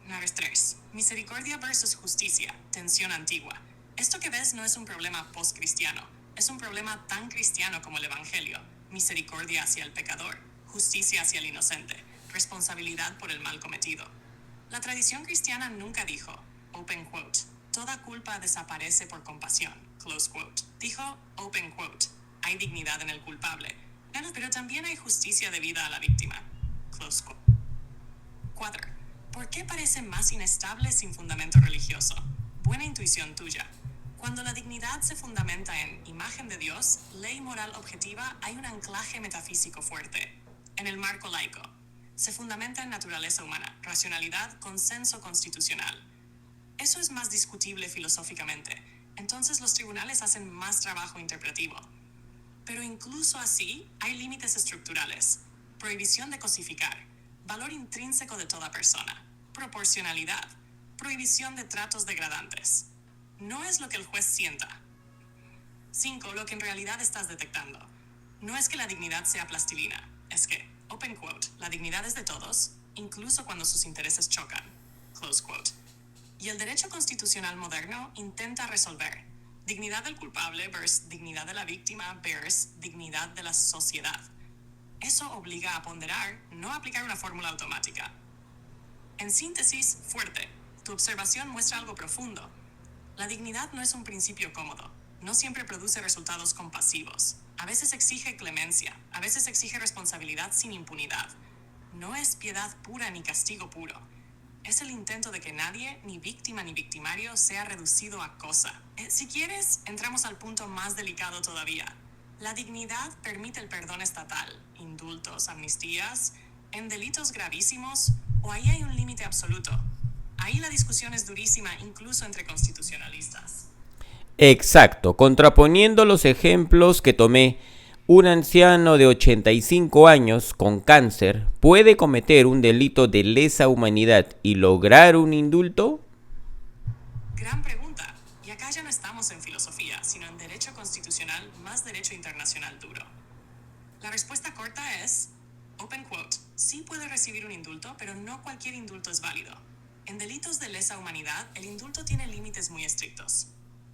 Número 3. Misericordia versus justicia, tensión antigua. Esto que ves no es un problema post-cristiano, es un problema tan cristiano como el Evangelio. Misericordia hacia el pecador, justicia hacia el inocente, responsabilidad por el mal cometido. La tradición cristiana nunca dijo, open quote, toda culpa desaparece por compasión, close quote. Dijo, open quote, hay dignidad en el culpable, pero también hay justicia debida a la víctima, close quote. 4. ¿Por qué parece más inestable sin fundamento religioso? Buena intuición tuya. Cuando la dignidad se fundamenta en imagen de Dios, ley moral objetiva, hay un anclaje metafísico fuerte. En el marco laico, se fundamenta en naturaleza humana, racionalidad, consenso constitucional. Eso es más discutible filosóficamente. Entonces los tribunales hacen más trabajo interpretativo. Pero incluso así, hay límites estructurales. Prohibición de cosificar. Valor intrínseco de toda persona, proporcionalidad, prohibición de tratos degradantes. No es lo que el juez sienta. 5. Lo que en realidad estás detectando. No es que la dignidad sea plastilina, es que, open quote, la dignidad es de todos, incluso cuando sus intereses chocan, close quote. Y el derecho constitucional moderno intenta resolver dignidad del culpable versus dignidad de la víctima versus dignidad de la sociedad. Eso obliga a ponderar, no a aplicar una fórmula automática. En síntesis, fuerte, tu observación muestra algo profundo. La dignidad no es un principio cómodo, no siempre produce resultados compasivos. A veces exige clemencia, a veces exige responsabilidad sin impunidad. No es piedad pura ni castigo puro. Es el intento de que nadie, ni víctima ni victimario, sea reducido a cosa. Si quieres, entramos al punto más delicado todavía. La dignidad permite el perdón estatal, indultos, amnistías, en delitos gravísimos, o ahí hay un límite absoluto. Ahí la discusión es durísima incluso entre constitucionalistas. Exacto, contraponiendo los ejemplos que tomé, un anciano de 85 años con cáncer puede cometer un delito de lesa humanidad y lograr un indulto. Gran pregunta. Y acá ya no estamos en filosofía, sino en derecho constitucional más derecho internacional duro. La respuesta corta es, open quote, sí puede recibir un indulto, pero no cualquier indulto es válido. En delitos de lesa humanidad, el indulto tiene límites muy estrictos.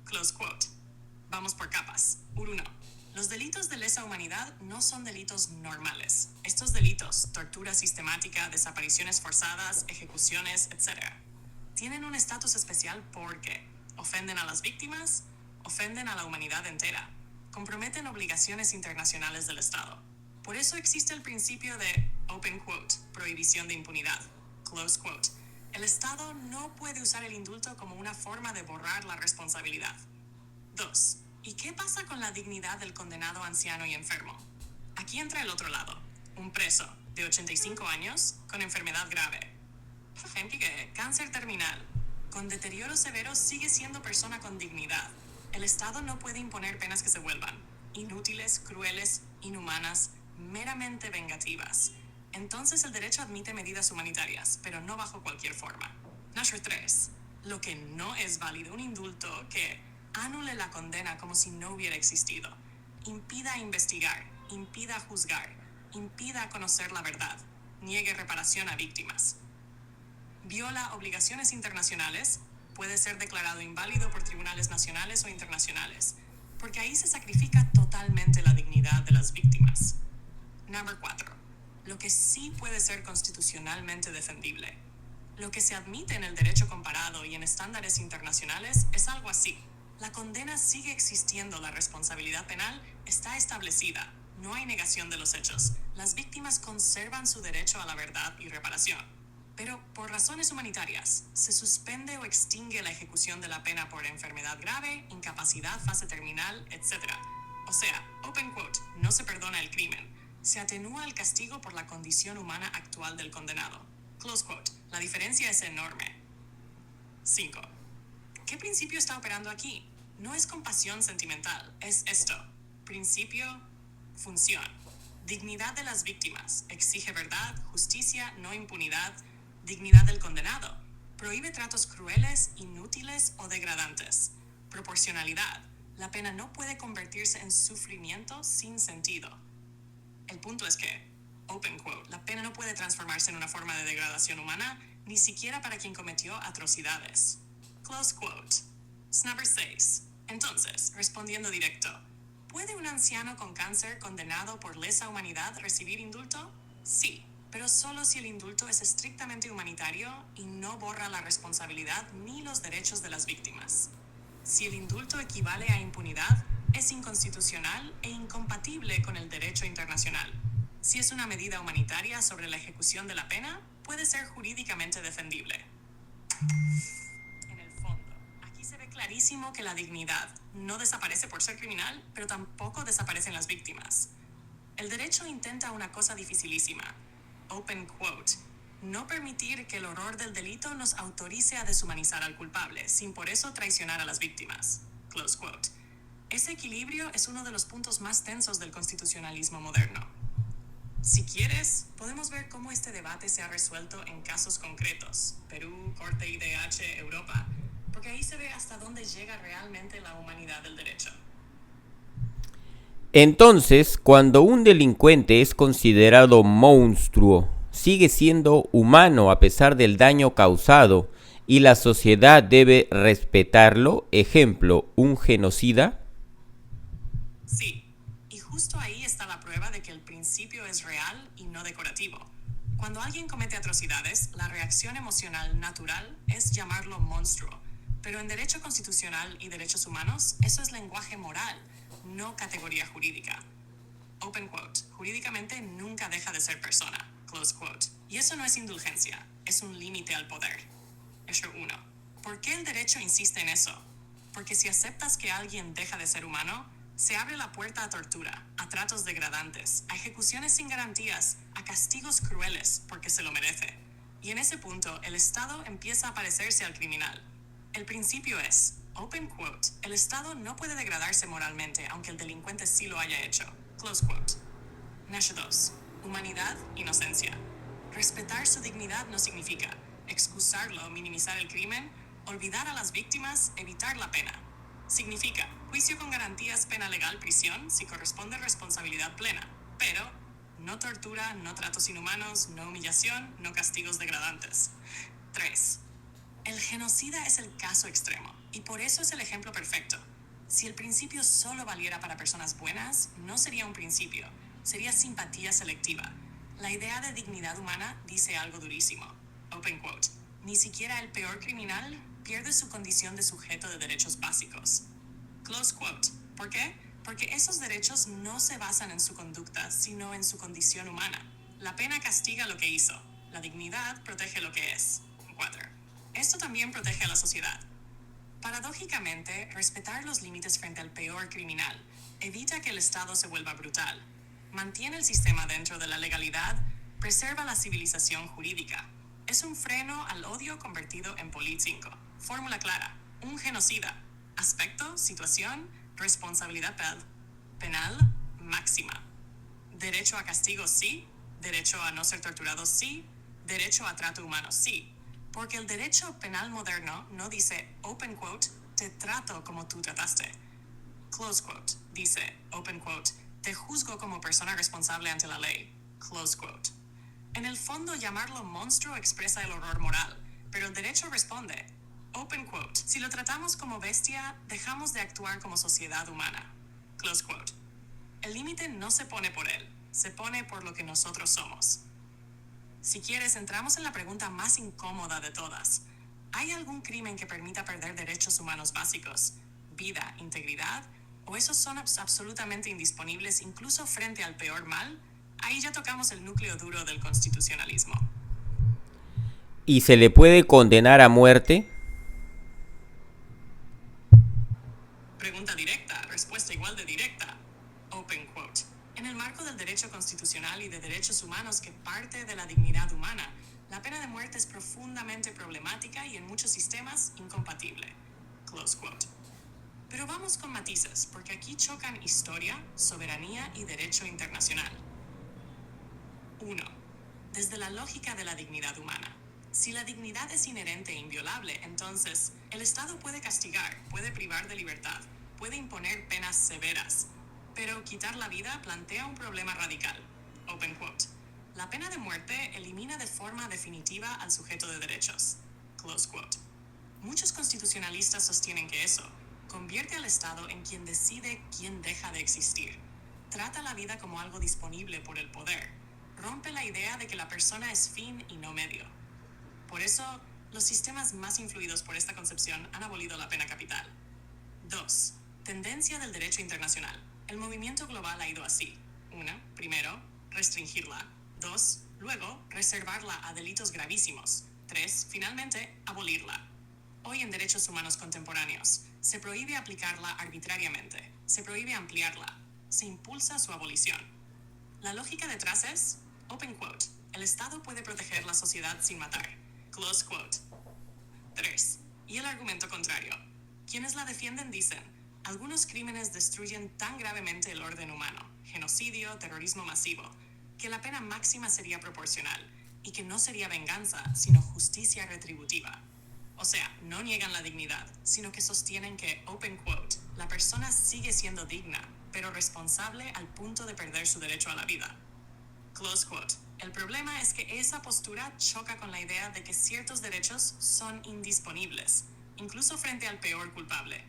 Close quote. Vamos por capas. 1. Los delitos de lesa humanidad no son delitos normales. Estos delitos, tortura sistemática, desapariciones forzadas, ejecuciones, etc., tienen un estatus especial porque ofenden a las víctimas, ofenden a la humanidad entera, comprometen obligaciones internacionales del Estado. Por eso existe el principio de, open quote, prohibición de impunidad, close quote. El Estado no puede usar el indulto como una forma de borrar la responsabilidad. 2. ¿Y qué pasa con la dignidad del condenado anciano y enfermo? Aquí entra el otro lado, un preso de 85 años con enfermedad grave. Por ejemplo, cáncer terminal, con deterioro severo sigue siendo persona con dignidad. El Estado no puede imponer penas que se vuelvan inútiles, crueles, inhumanas, meramente vengativas. Entonces el derecho admite medidas humanitarias, pero no bajo cualquier forma. Número 3. Lo que no es válido un indulto que, anule la condena como si no hubiera existido, impida investigar, impida juzgar, impida conocer la verdad, niegue reparación a víctimas. Viola obligaciones internacionales, puede ser declarado inválido por tribunales nacionales o internacionales, porque ahí se sacrifica totalmente la dignidad de las víctimas. Number 4. Lo que sí puede ser constitucionalmente defendible. Lo que se admite en el derecho comparado y en estándares internacionales es algo así. La condena sigue existiendo, la responsabilidad penal está establecida, no hay negación de los hechos. Las víctimas conservan su derecho a la verdad y reparación. Pero por razones humanitarias, se suspende o extingue la ejecución de la pena por enfermedad grave, incapacidad, fase terminal, etc. O sea, open quote, no se perdona el crimen. Se atenúa el castigo por la condición humana actual del condenado. Close quote. La diferencia es enorme. 5. ¿Qué principio está operando aquí? No es compasión sentimental, es esto. Principio, función. Dignidad de las víctimas. Exige verdad, justicia, no impunidad. Dignidad del condenado. Prohíbe tratos crueles, inútiles o degradantes. Proporcionalidad. La pena no puede convertirse en sufrimiento sin sentido. El punto es que, open quote, la pena no puede transformarse en una forma de degradación humana, ni siquiera para quien cometió atrocidades. Close quote. Number 6. Entonces, respondiendo directo, ¿puede un anciano con cáncer condenado por lesa humanidad recibir indulto? Sí, pero solo si el indulto es estrictamente humanitario y no borra la responsabilidad ni los derechos de las víctimas. Si el indulto equivale a impunidad, es inconstitucional e incompatible con el derecho internacional. Si es una medida humanitaria sobre la ejecución de la pena, puede ser jurídicamente defendible. En el fondo, aquí se ve clarísimo que la dignidad no desaparece por ser criminal, pero tampoco desaparecen las víctimas. El derecho intenta una cosa dificilísima, open quote, no permitir que el horror del delito nos autorice a deshumanizar al culpable, sin por eso traicionar a las víctimas, close quote. Ese equilibrio es uno de los puntos más tensos del constitucionalismo moderno. Si quieres, podemos ver cómo este debate se ha resuelto en casos concretos, Perú, Corte IDH, Europa, porque ahí se ve hasta dónde llega realmente la humanidad del derecho. Entonces, cuando un delincuente es considerado monstruo, sigue siendo humano a pesar del daño causado y la sociedad debe respetarlo, ejemplo, un genocida. Sí, y justo ahí está la prueba de que el principio es real y no decorativo. Cuando alguien comete atrocidades, la reacción emocional natural es llamarlo monstruo, pero en derecho constitucional y derechos humanos, eso es lenguaje moral, no categoría jurídica. Open quote, jurídicamente nunca deja de ser persona, close quote. Y eso no es indulgencia, es un límite al poder. Hecho 1. ¿Por qué el derecho insiste en eso? Porque si aceptas que alguien deja de ser humano, se abre la puerta a tortura, a tratos degradantes, a ejecuciones sin garantías, a castigos crueles porque se lo merece. Y en ese punto, el Estado empieza a parecerse al criminal. El principio es, open quote, el Estado no puede degradarse moralmente aunque el delincuente sí lo haya hecho. Close quote. Nash 2. Humanidad, inocencia. Respetar su dignidad no significa excusarlo, minimizar el crimen, olvidar a las víctimas, evitar la pena. Significa juicio con garantías, pena legal, prisión, si corresponde responsabilidad plena, pero no tortura, no tratos inhumanos, no humillación, no castigos degradantes. 3. El genocida es el caso extremo, y por eso es el ejemplo perfecto. Si el principio solo valiera para personas buenas, no sería un principio, sería simpatía selectiva. La idea de dignidad humana dice algo durísimo. Open quote. Ni siquiera el peor criminal pierde su condición de sujeto de derechos básicos. Close quote. ¿Por qué? Porque esos derechos no se basan en su conducta, sino en su condición humana. La pena castiga lo que hizo. La dignidad protege lo que es. 4. Esto también protege a la sociedad. Paradójicamente, respetar los límites frente al peor criminal evita que el Estado se vuelva brutal, mantiene el sistema dentro de la legalidad, preserva la civilización jurídica. Es un freno al odio convertido en Polit 5. Fórmula clara, un genocida. Aspecto, situación, responsabilidad penal máxima. Derecho a castigo sí, derecho a no ser torturado sí, derecho a trato humano sí. Porque el derecho penal moderno no dice, open quote, te trato como tú trataste. Close quote. Dice, open quote, te juzgo como persona responsable ante la ley. Close quote. En el fondo, llamarlo monstruo expresa el horror moral, pero el derecho responde, open quote, si lo tratamos como bestia, dejamos de actuar como sociedad humana. Close quote. El límite no se pone por él, se pone por lo que nosotros somos. Si quieres, entramos en la pregunta más incómoda de todas. ¿Hay algún crimen que permita perder derechos humanos básicos? ¿Vida, integridad? ¿O esos son absolutamente indisponibles incluso frente al peor mal? Ahí ya tocamos el núcleo duro del constitucionalismo. ¿Y se le puede condenar a muerte? Pregunta directa, respuesta igual de directa. Open quote. En el marco del derecho constitucional y de derechos humanos que parte de la dignidad humana, la pena de muerte es profundamente problemática y en muchos sistemas incompatible. Close quote. Pero vamos con matices, porque aquí chocan historia, soberanía y derecho internacional. 1. Desde la lógica de la dignidad humana. Si la dignidad es inherente e inviolable, entonces el Estado puede castigar, puede privar de libertad, puede imponer penas severas, pero quitar la vida plantea un problema radical. Open quote. La pena de muerte elimina de forma definitiva al sujeto de derechos. Close quote. Muchos constitucionalistas sostienen que eso convierte al Estado en quien decide quién deja de existir. Trata la vida como algo disponible por el poder. Rompe la idea de que la persona es fin y no medio. Por eso, los sistemas más influidos por esta concepción han abolido la pena capital. 2. Tendencia del derecho internacional. El movimiento global ha ido así. 1. Primero, restringirla. 2. Luego, reservarla a delitos gravísimos. 3. Finalmente, abolirla. Hoy en derechos humanos contemporáneos, se prohíbe aplicarla arbitrariamente. Se prohíbe ampliarla. Se impulsa su abolición. La lógica detrás es, open quote, el Estado puede proteger la sociedad sin matar. Close quote. 3. Y el argumento contrario. Quienes la defienden dicen, algunos crímenes destruyen tan gravemente el orden humano, genocidio, terrorismo masivo, que la pena máxima sería proporcional y que no sería venganza, sino justicia retributiva. O sea, no niegan la dignidad, sino que sostienen que, open quote, la persona sigue siendo digna, pero responsable al punto de perder su derecho a la vida. Close quote. El problema es que esa postura choca con la idea de que ciertos derechos son indisponibles, incluso frente al peor culpable.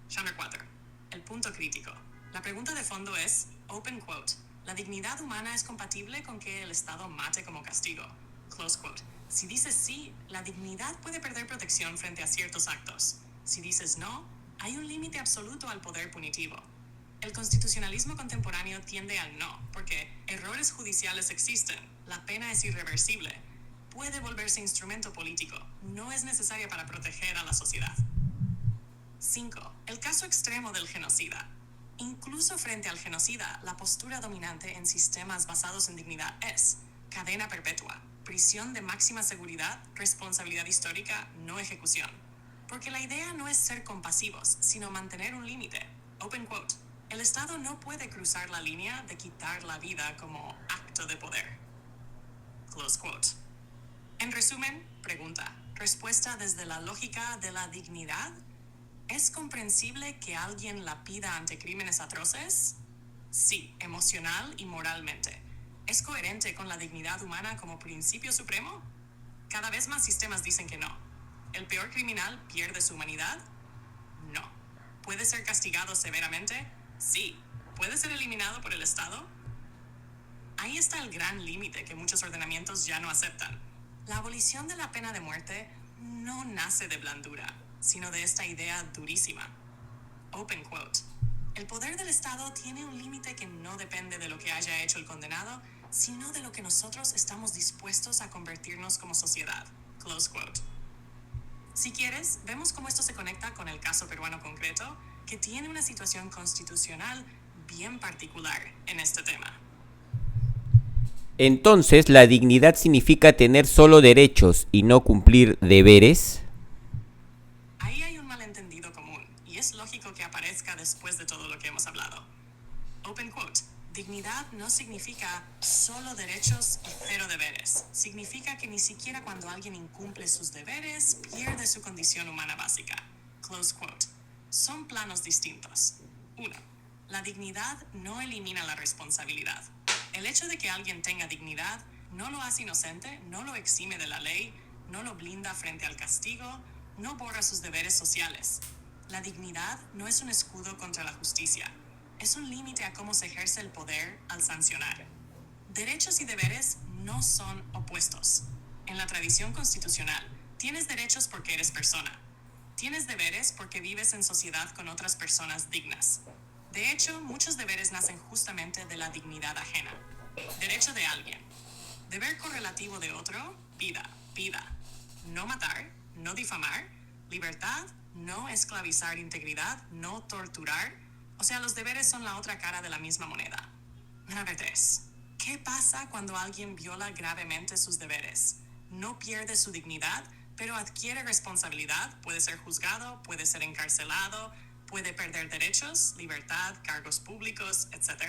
Genre 4. El punto crítico. La pregunta de fondo es, open quote, ¿la dignidad humana es compatible con que el Estado mate como castigo? Close quote. Si dices sí, la dignidad puede perder protección frente a ciertos actos. Si dices no, hay un límite absoluto al poder punitivo. El constitucionalismo contemporáneo tiende al no, porque errores judiciales existen, la pena es irreversible, puede volverse instrumento político, no es necesaria para proteger a la sociedad. 5. El caso extremo del genocida. Incluso frente al genocida, la postura dominante en sistemas basados en dignidad es cadena perpetua, prisión de máxima seguridad, responsabilidad histórica, no ejecución. Porque la idea no es ser compasivos, sino mantener un límite. Open quote. El Estado no puede cruzar la línea de quitar la vida como acto de poder. Close quote. En resumen, pregunta. Respuesta desde la lógica de la dignidad. ¿Es comprensible que alguien la pida ante crímenes atroces? Sí, emocional y moralmente. ¿Es coherente con la dignidad humana como principio supremo? Cada vez más sistemas dicen que no. ¿El peor criminal pierde su humanidad? No. ¿Puede ser castigado severamente? Sí. ¿Puede ser eliminado por el Estado? Ahí está el gran límite que muchos ordenamientos ya no aceptan. La abolición de la pena de muerte no nace de blandura, sino de esta idea durísima. Open quote. El poder del Estado tiene un límite que no depende de lo que haya hecho el condenado, sino de lo que nosotros estamos dispuestos a convertirnos como sociedad. Close quote. Si quieres, vemos cómo esto se conecta con el caso peruano concreto, que tiene una situación constitucional bien particular en este tema. Entonces, ¿la dignidad significa tener solo derechos y no cumplir deberes? Ahí hay un malentendido común, y es lógico que aparezca después de todo lo que hemos hablado. Open quote. Dignidad no significa solo derechos y cero deberes. Significa que ni siquiera cuando alguien incumple sus deberes, pierde su condición humana básica. Close quote. Son planos distintos. 1. La dignidad no elimina la responsabilidad. El hecho de que alguien tenga dignidad no lo hace inocente, no lo exime de la ley, no lo blinda frente al castigo, no borra sus deberes sociales. La dignidad no es un escudo contra la justicia, es un límite a cómo se ejerce el poder al sancionar. Derechos y deberes no son opuestos. En la tradición constitucional, tienes derechos porque eres persona. Tienes deberes porque vives en sociedad con otras personas dignas. De hecho, muchos deberes nacen justamente de la dignidad ajena. Derecho de alguien. Deber correlativo de otro, vida. No matar, no difamar. Libertad, no esclavizar integridad, no torturar. O sea, los deberes son la otra cara de la misma moneda. Grave 3. ¿Qué pasa cuando alguien viola gravemente sus deberes? No pierde su dignidad, pero adquiere responsabilidad, puede ser juzgado, puede ser encarcelado, puede perder derechos, libertad, cargos públicos, etc.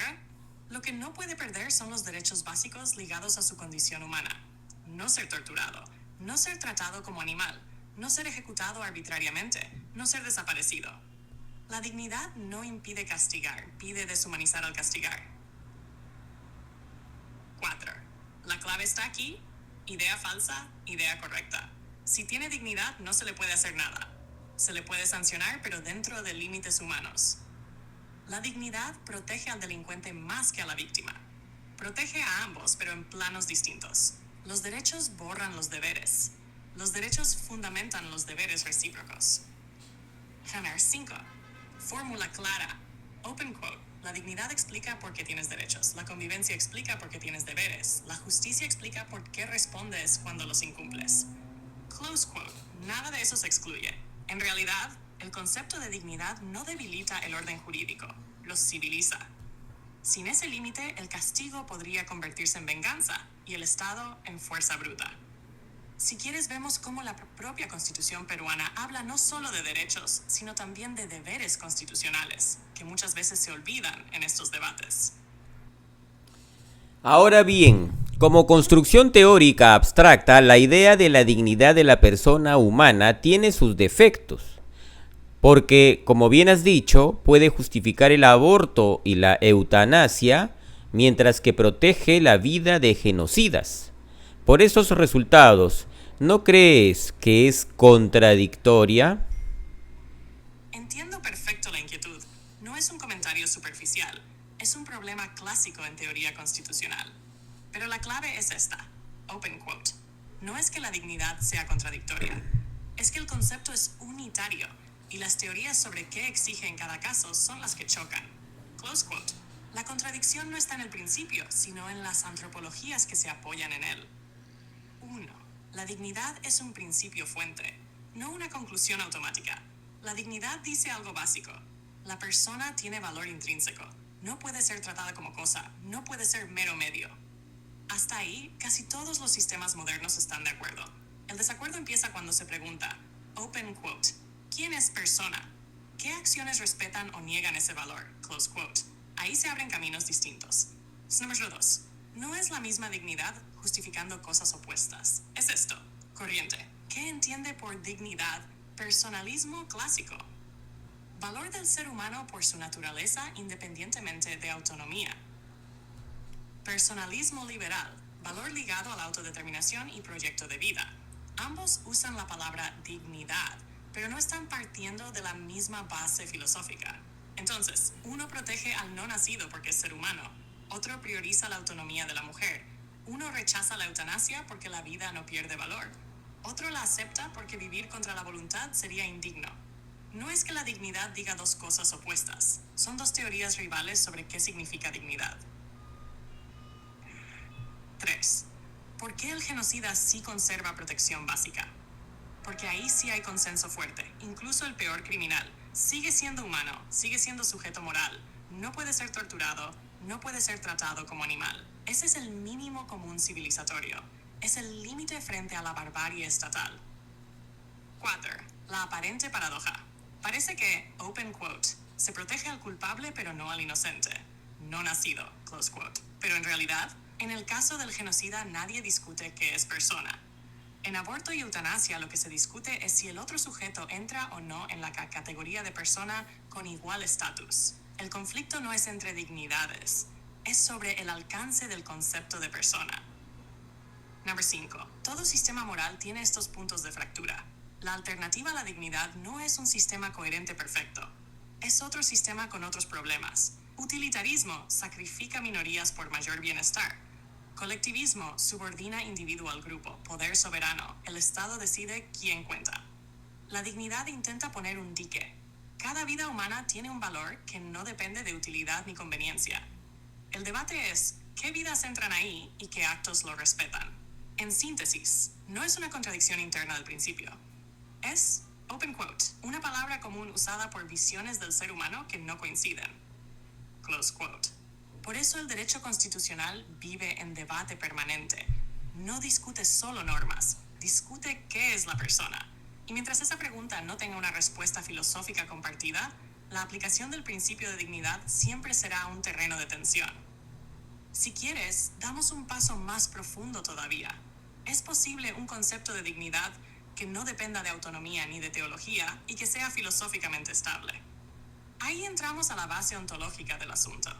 Lo que no puede perder son los derechos básicos ligados a su condición humana. No ser torturado, no ser tratado como animal, no ser ejecutado arbitrariamente, no ser desaparecido. La dignidad no impide castigar, pide deshumanizar al castigar. 4. La clave está aquí. Idea falsa, idea correcta. Si tiene dignidad, no se le puede hacer nada. Se le puede sancionar, pero dentro de límites humanos. La dignidad protege al delincuente más que a la víctima. Protege a ambos, pero en planos distintos. Los derechos borran los deberes. Los derechos fundamentan los deberes recíprocos. Hammer 5. Fórmula clara. Open quote. La dignidad explica por qué tienes derechos. La convivencia explica por qué tienes deberes. La justicia explica por qué respondes cuando los incumples. Close quote. Nada de eso se excluye. En realidad, el concepto de dignidad no debilita el orden jurídico, lo civiliza. Sin ese límite, el castigo podría convertirse en venganza y el Estado en fuerza bruta. Si quieres, vemos cómo la propia Constitución peruana habla no solo de derechos, sino también de deberes constitucionales, que muchas veces se olvidan en estos debates. Ahora bien, como construcción teórica abstracta, la idea de la dignidad de la persona humana tiene sus defectos, porque, como bien has dicho, puede justificar el aborto y la eutanasia, mientras que protege la vida de genocidas. Por esos resultados, ¿no crees que es contradictoria? Entiendo perfecto la inquietud. No es un comentario superficial. Es un problema clásico en teoría constitucional. Pero la clave es esta. Open quote. No es que la dignidad sea contradictoria. Es que el concepto es unitario y las teorías sobre qué exige en cada caso son las que chocan. Close quote. La contradicción no está en el principio, sino en las antropologías que se apoyan en él. 1. La dignidad es un principio fuente, no una conclusión automática. La dignidad dice algo básico. La persona tiene valor intrínseco. No puede ser tratada como cosa, no puede ser mero medio. Hasta ahí, casi todos los sistemas modernos están de acuerdo. El desacuerdo empieza cuando se pregunta, open quote, ¿quién es persona? ¿Qué acciones respetan o niegan ese valor? Close quote. Ahí se abren caminos distintos. Número 2. No es la misma dignidad justificando cosas opuestas. Es esto, corriente. ¿Qué entiende por dignidad? Personalismo clásico. Valor del ser humano por su naturaleza independientemente de autonomía. Personalismo liberal. Valor ligado a la autodeterminación y proyecto de vida. Ambos usan la palabra dignidad, pero no están partiendo de la misma base filosófica. Entonces, uno protege al no nacido porque es ser humano. Otro prioriza la autonomía de la mujer. Uno rechaza la eutanasia porque la vida no pierde valor. Otro la acepta porque vivir contra la voluntad sería indigno. No es que la dignidad diga dos cosas opuestas. Son dos teorías rivales sobre qué significa dignidad. 3. ¿Por qué el genocida sí conserva protección básica? Porque ahí sí hay consenso fuerte. Incluso el peor criminal sigue siendo humano, sigue siendo sujeto moral. No puede ser torturado, no puede ser tratado como animal. Ese es el mínimo común civilizatorio. Es el límite frente a la barbarie estatal. 4. La aparente paradoja. Parece que, open quote, se protege al culpable pero no al inocente. No nacido, close quote. Pero en realidad, en el caso del genocida nadie discute que es persona. En aborto y eutanasia lo que se discute es si el otro sujeto entra o no en la categoría de persona con igual estatus. El conflicto no es entre dignidades, es sobre el alcance del concepto de persona. Número 5. Todo sistema moral tiene estos puntos de fractura. La alternativa a la dignidad no es un sistema coherente perfecto. Es otro sistema con otros problemas. Utilitarismo sacrifica minorías por mayor bienestar. Colectivismo subordina individuo al grupo, poder soberano, el Estado decide quién cuenta. La dignidad intenta poner un dique. Cada vida humana tiene un valor que no depende de utilidad ni conveniencia. El debate es, ¿qué vidas entran ahí y qué actos lo respetan? En síntesis, no es una contradicción interna del principio. Es, open quote, una palabra común usada por visiones del ser humano que no coinciden. Close quote. Por eso el derecho constitucional vive en debate permanente. No discute solo normas, discute qué es la persona. Y mientras esa pregunta no tenga una respuesta filosófica compartida, la aplicación del principio de dignidad siempre será un terreno de tensión. Si quieres, damos un paso más profundo todavía. Es posible un concepto de dignidad que no dependa de autonomía ni de teología y que sea filosóficamente estable. Ahí entramos a la base ontológica del asunto.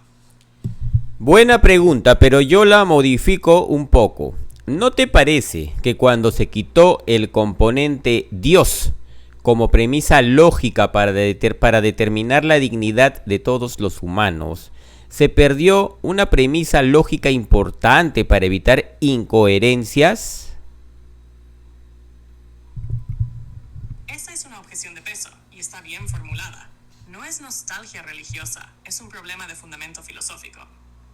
Buena pregunta, pero yo la modifico un poco. ¿No te parece que cuando se quitó el componente Dios como premisa lógica para determinar la dignidad de todos los humanos, se perdió una premisa lógica importante para evitar incoherencias? Esa es una objeción de peso, y está bien formulada. No es nostalgia religiosa, es un problema de fundamento filosófico.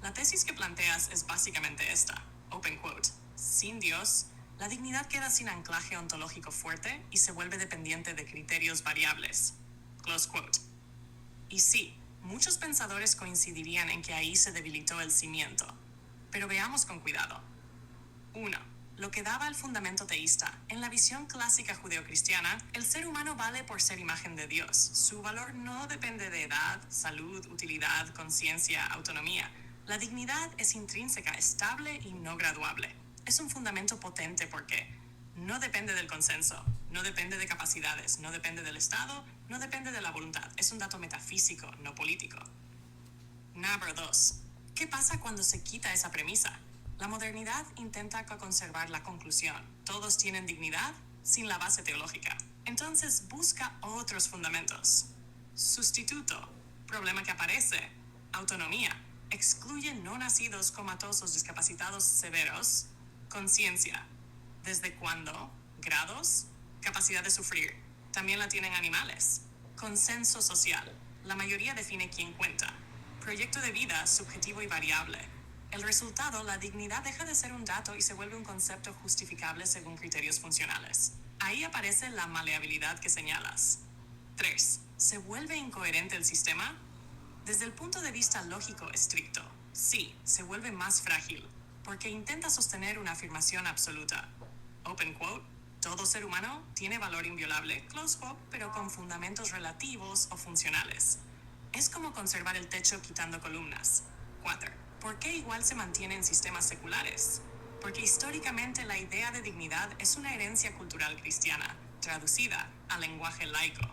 La tesis que planteas es básicamente esta, open quote, sin Dios, la dignidad queda sin anclaje ontológico fuerte y se vuelve dependiente de criterios variables, close quote. Y sí, muchos pensadores coincidirían en que ahí se debilitó el cimiento, pero veamos con cuidado. 1. Lo que daba el fundamento teísta. En la visión clásica judeocristiana, el ser humano vale por ser imagen de Dios. Su valor no depende de edad, salud, utilidad, conciencia, autonomía. La dignidad es intrínseca, estable y no graduable. Es un fundamento potente porque no depende del consenso, no depende de capacidades, no depende del Estado, no depende de la voluntad. Es un dato metafísico, no político. Número 2. ¿Qué pasa cuando se quita esa premisa? La modernidad intenta conservar la conclusión. Todos tienen dignidad sin la base teológica. Entonces busca otros fundamentos. Sustituto. Problema que aparece. Autonomía. Excluye no nacidos, comatosos, discapacitados severos. Conciencia. ¿Desde cuándo? Grados. Capacidad de sufrir. También la tienen animales. Consenso social. La mayoría define quién cuenta. Proyecto de vida subjetivo y variable. El resultado, la dignidad deja de ser un dato y se vuelve un concepto justificable según criterios funcionales. Ahí aparece la maleabilidad que señalas. 3. ¿Se vuelve incoherente el sistema? Desde el punto de vista lógico estricto, sí, se vuelve más frágil, porque intenta sostener una afirmación absoluta. Open quote, todo ser humano tiene valor inviolable, close quote, pero con fundamentos relativos o funcionales. Es como conservar el techo quitando columnas. 4. ¿Por qué igual se mantiene en sistemas seculares? Porque históricamente la idea de dignidad es una herencia cultural cristiana, traducida al lenguaje laico.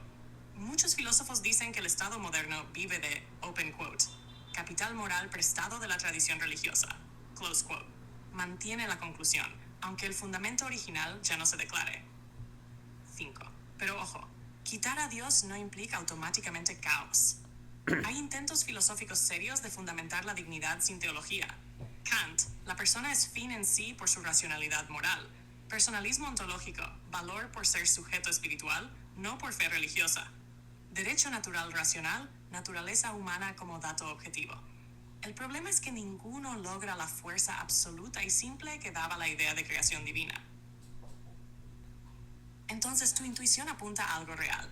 Muchos filósofos dicen que el Estado moderno vive de, open quote, capital moral prestado de la tradición religiosa, close quote. Mantiene la conclusión, aunque el fundamento original ya no se declare. 5. Pero ojo, quitar a Dios no implica automáticamente caos. Hay intentos filosóficos serios de fundamentar la dignidad sin teología. Kant, la persona es fin en sí por su racionalidad moral. Personalismo ontológico, valor por ser sujeto espiritual, no por fe religiosa. Derecho natural racional, naturaleza humana como dato objetivo. El problema es que ninguno logra la fuerza absoluta y simple que daba la idea de creación divina. Entonces tu intuición apunta a algo real,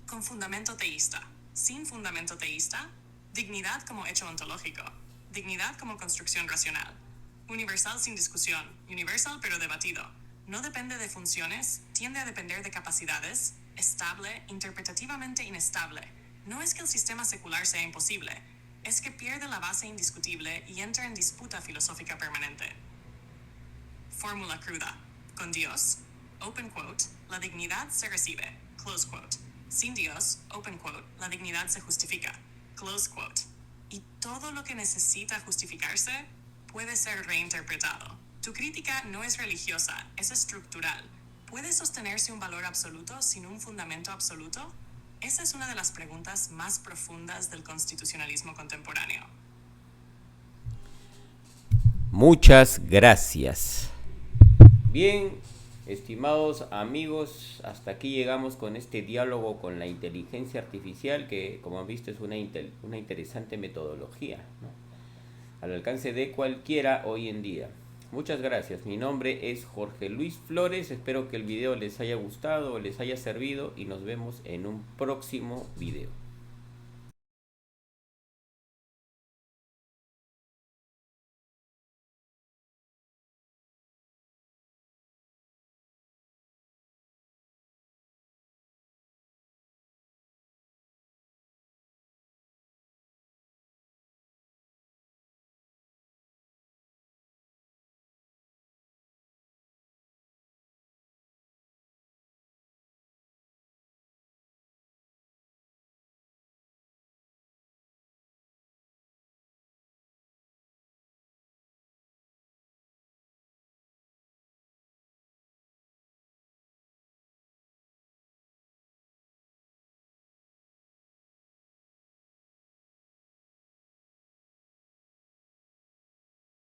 con fundamento teísta. Sin fundamento teísta, dignidad como hecho ontológico, dignidad como construcción racional, universal sin discusión, universal pero debatido, no depende de funciones, tiende a depender de capacidades, estable, interpretativamente inestable. No es que el sistema secular sea imposible, es que pierde la base indiscutible y entra en disputa filosófica permanente. Fórmula cruda. Con Dios, open quote, la dignidad se recibe, close quote. Sin Dios, open quote, la dignidad se justifica, close quote. Y todo lo que necesita justificarse puede ser reinterpretado. Tu crítica no es religiosa, es estructural. ¿Puede sostenerse un valor absoluto sin un fundamento absoluto? Esa es una de las preguntas más profundas del constitucionalismo contemporáneo. Muchas gracias. Bien, estimados amigos, hasta aquí llegamos con este diálogo con la inteligencia artificial que, como han visto, es una interesante metodología, ¿no? Al alcance de cualquiera hoy en día. Muchas gracias, mi nombre es Jorge Luis Flores, espero que el video les haya gustado, les haya servido y nos vemos en un próximo video.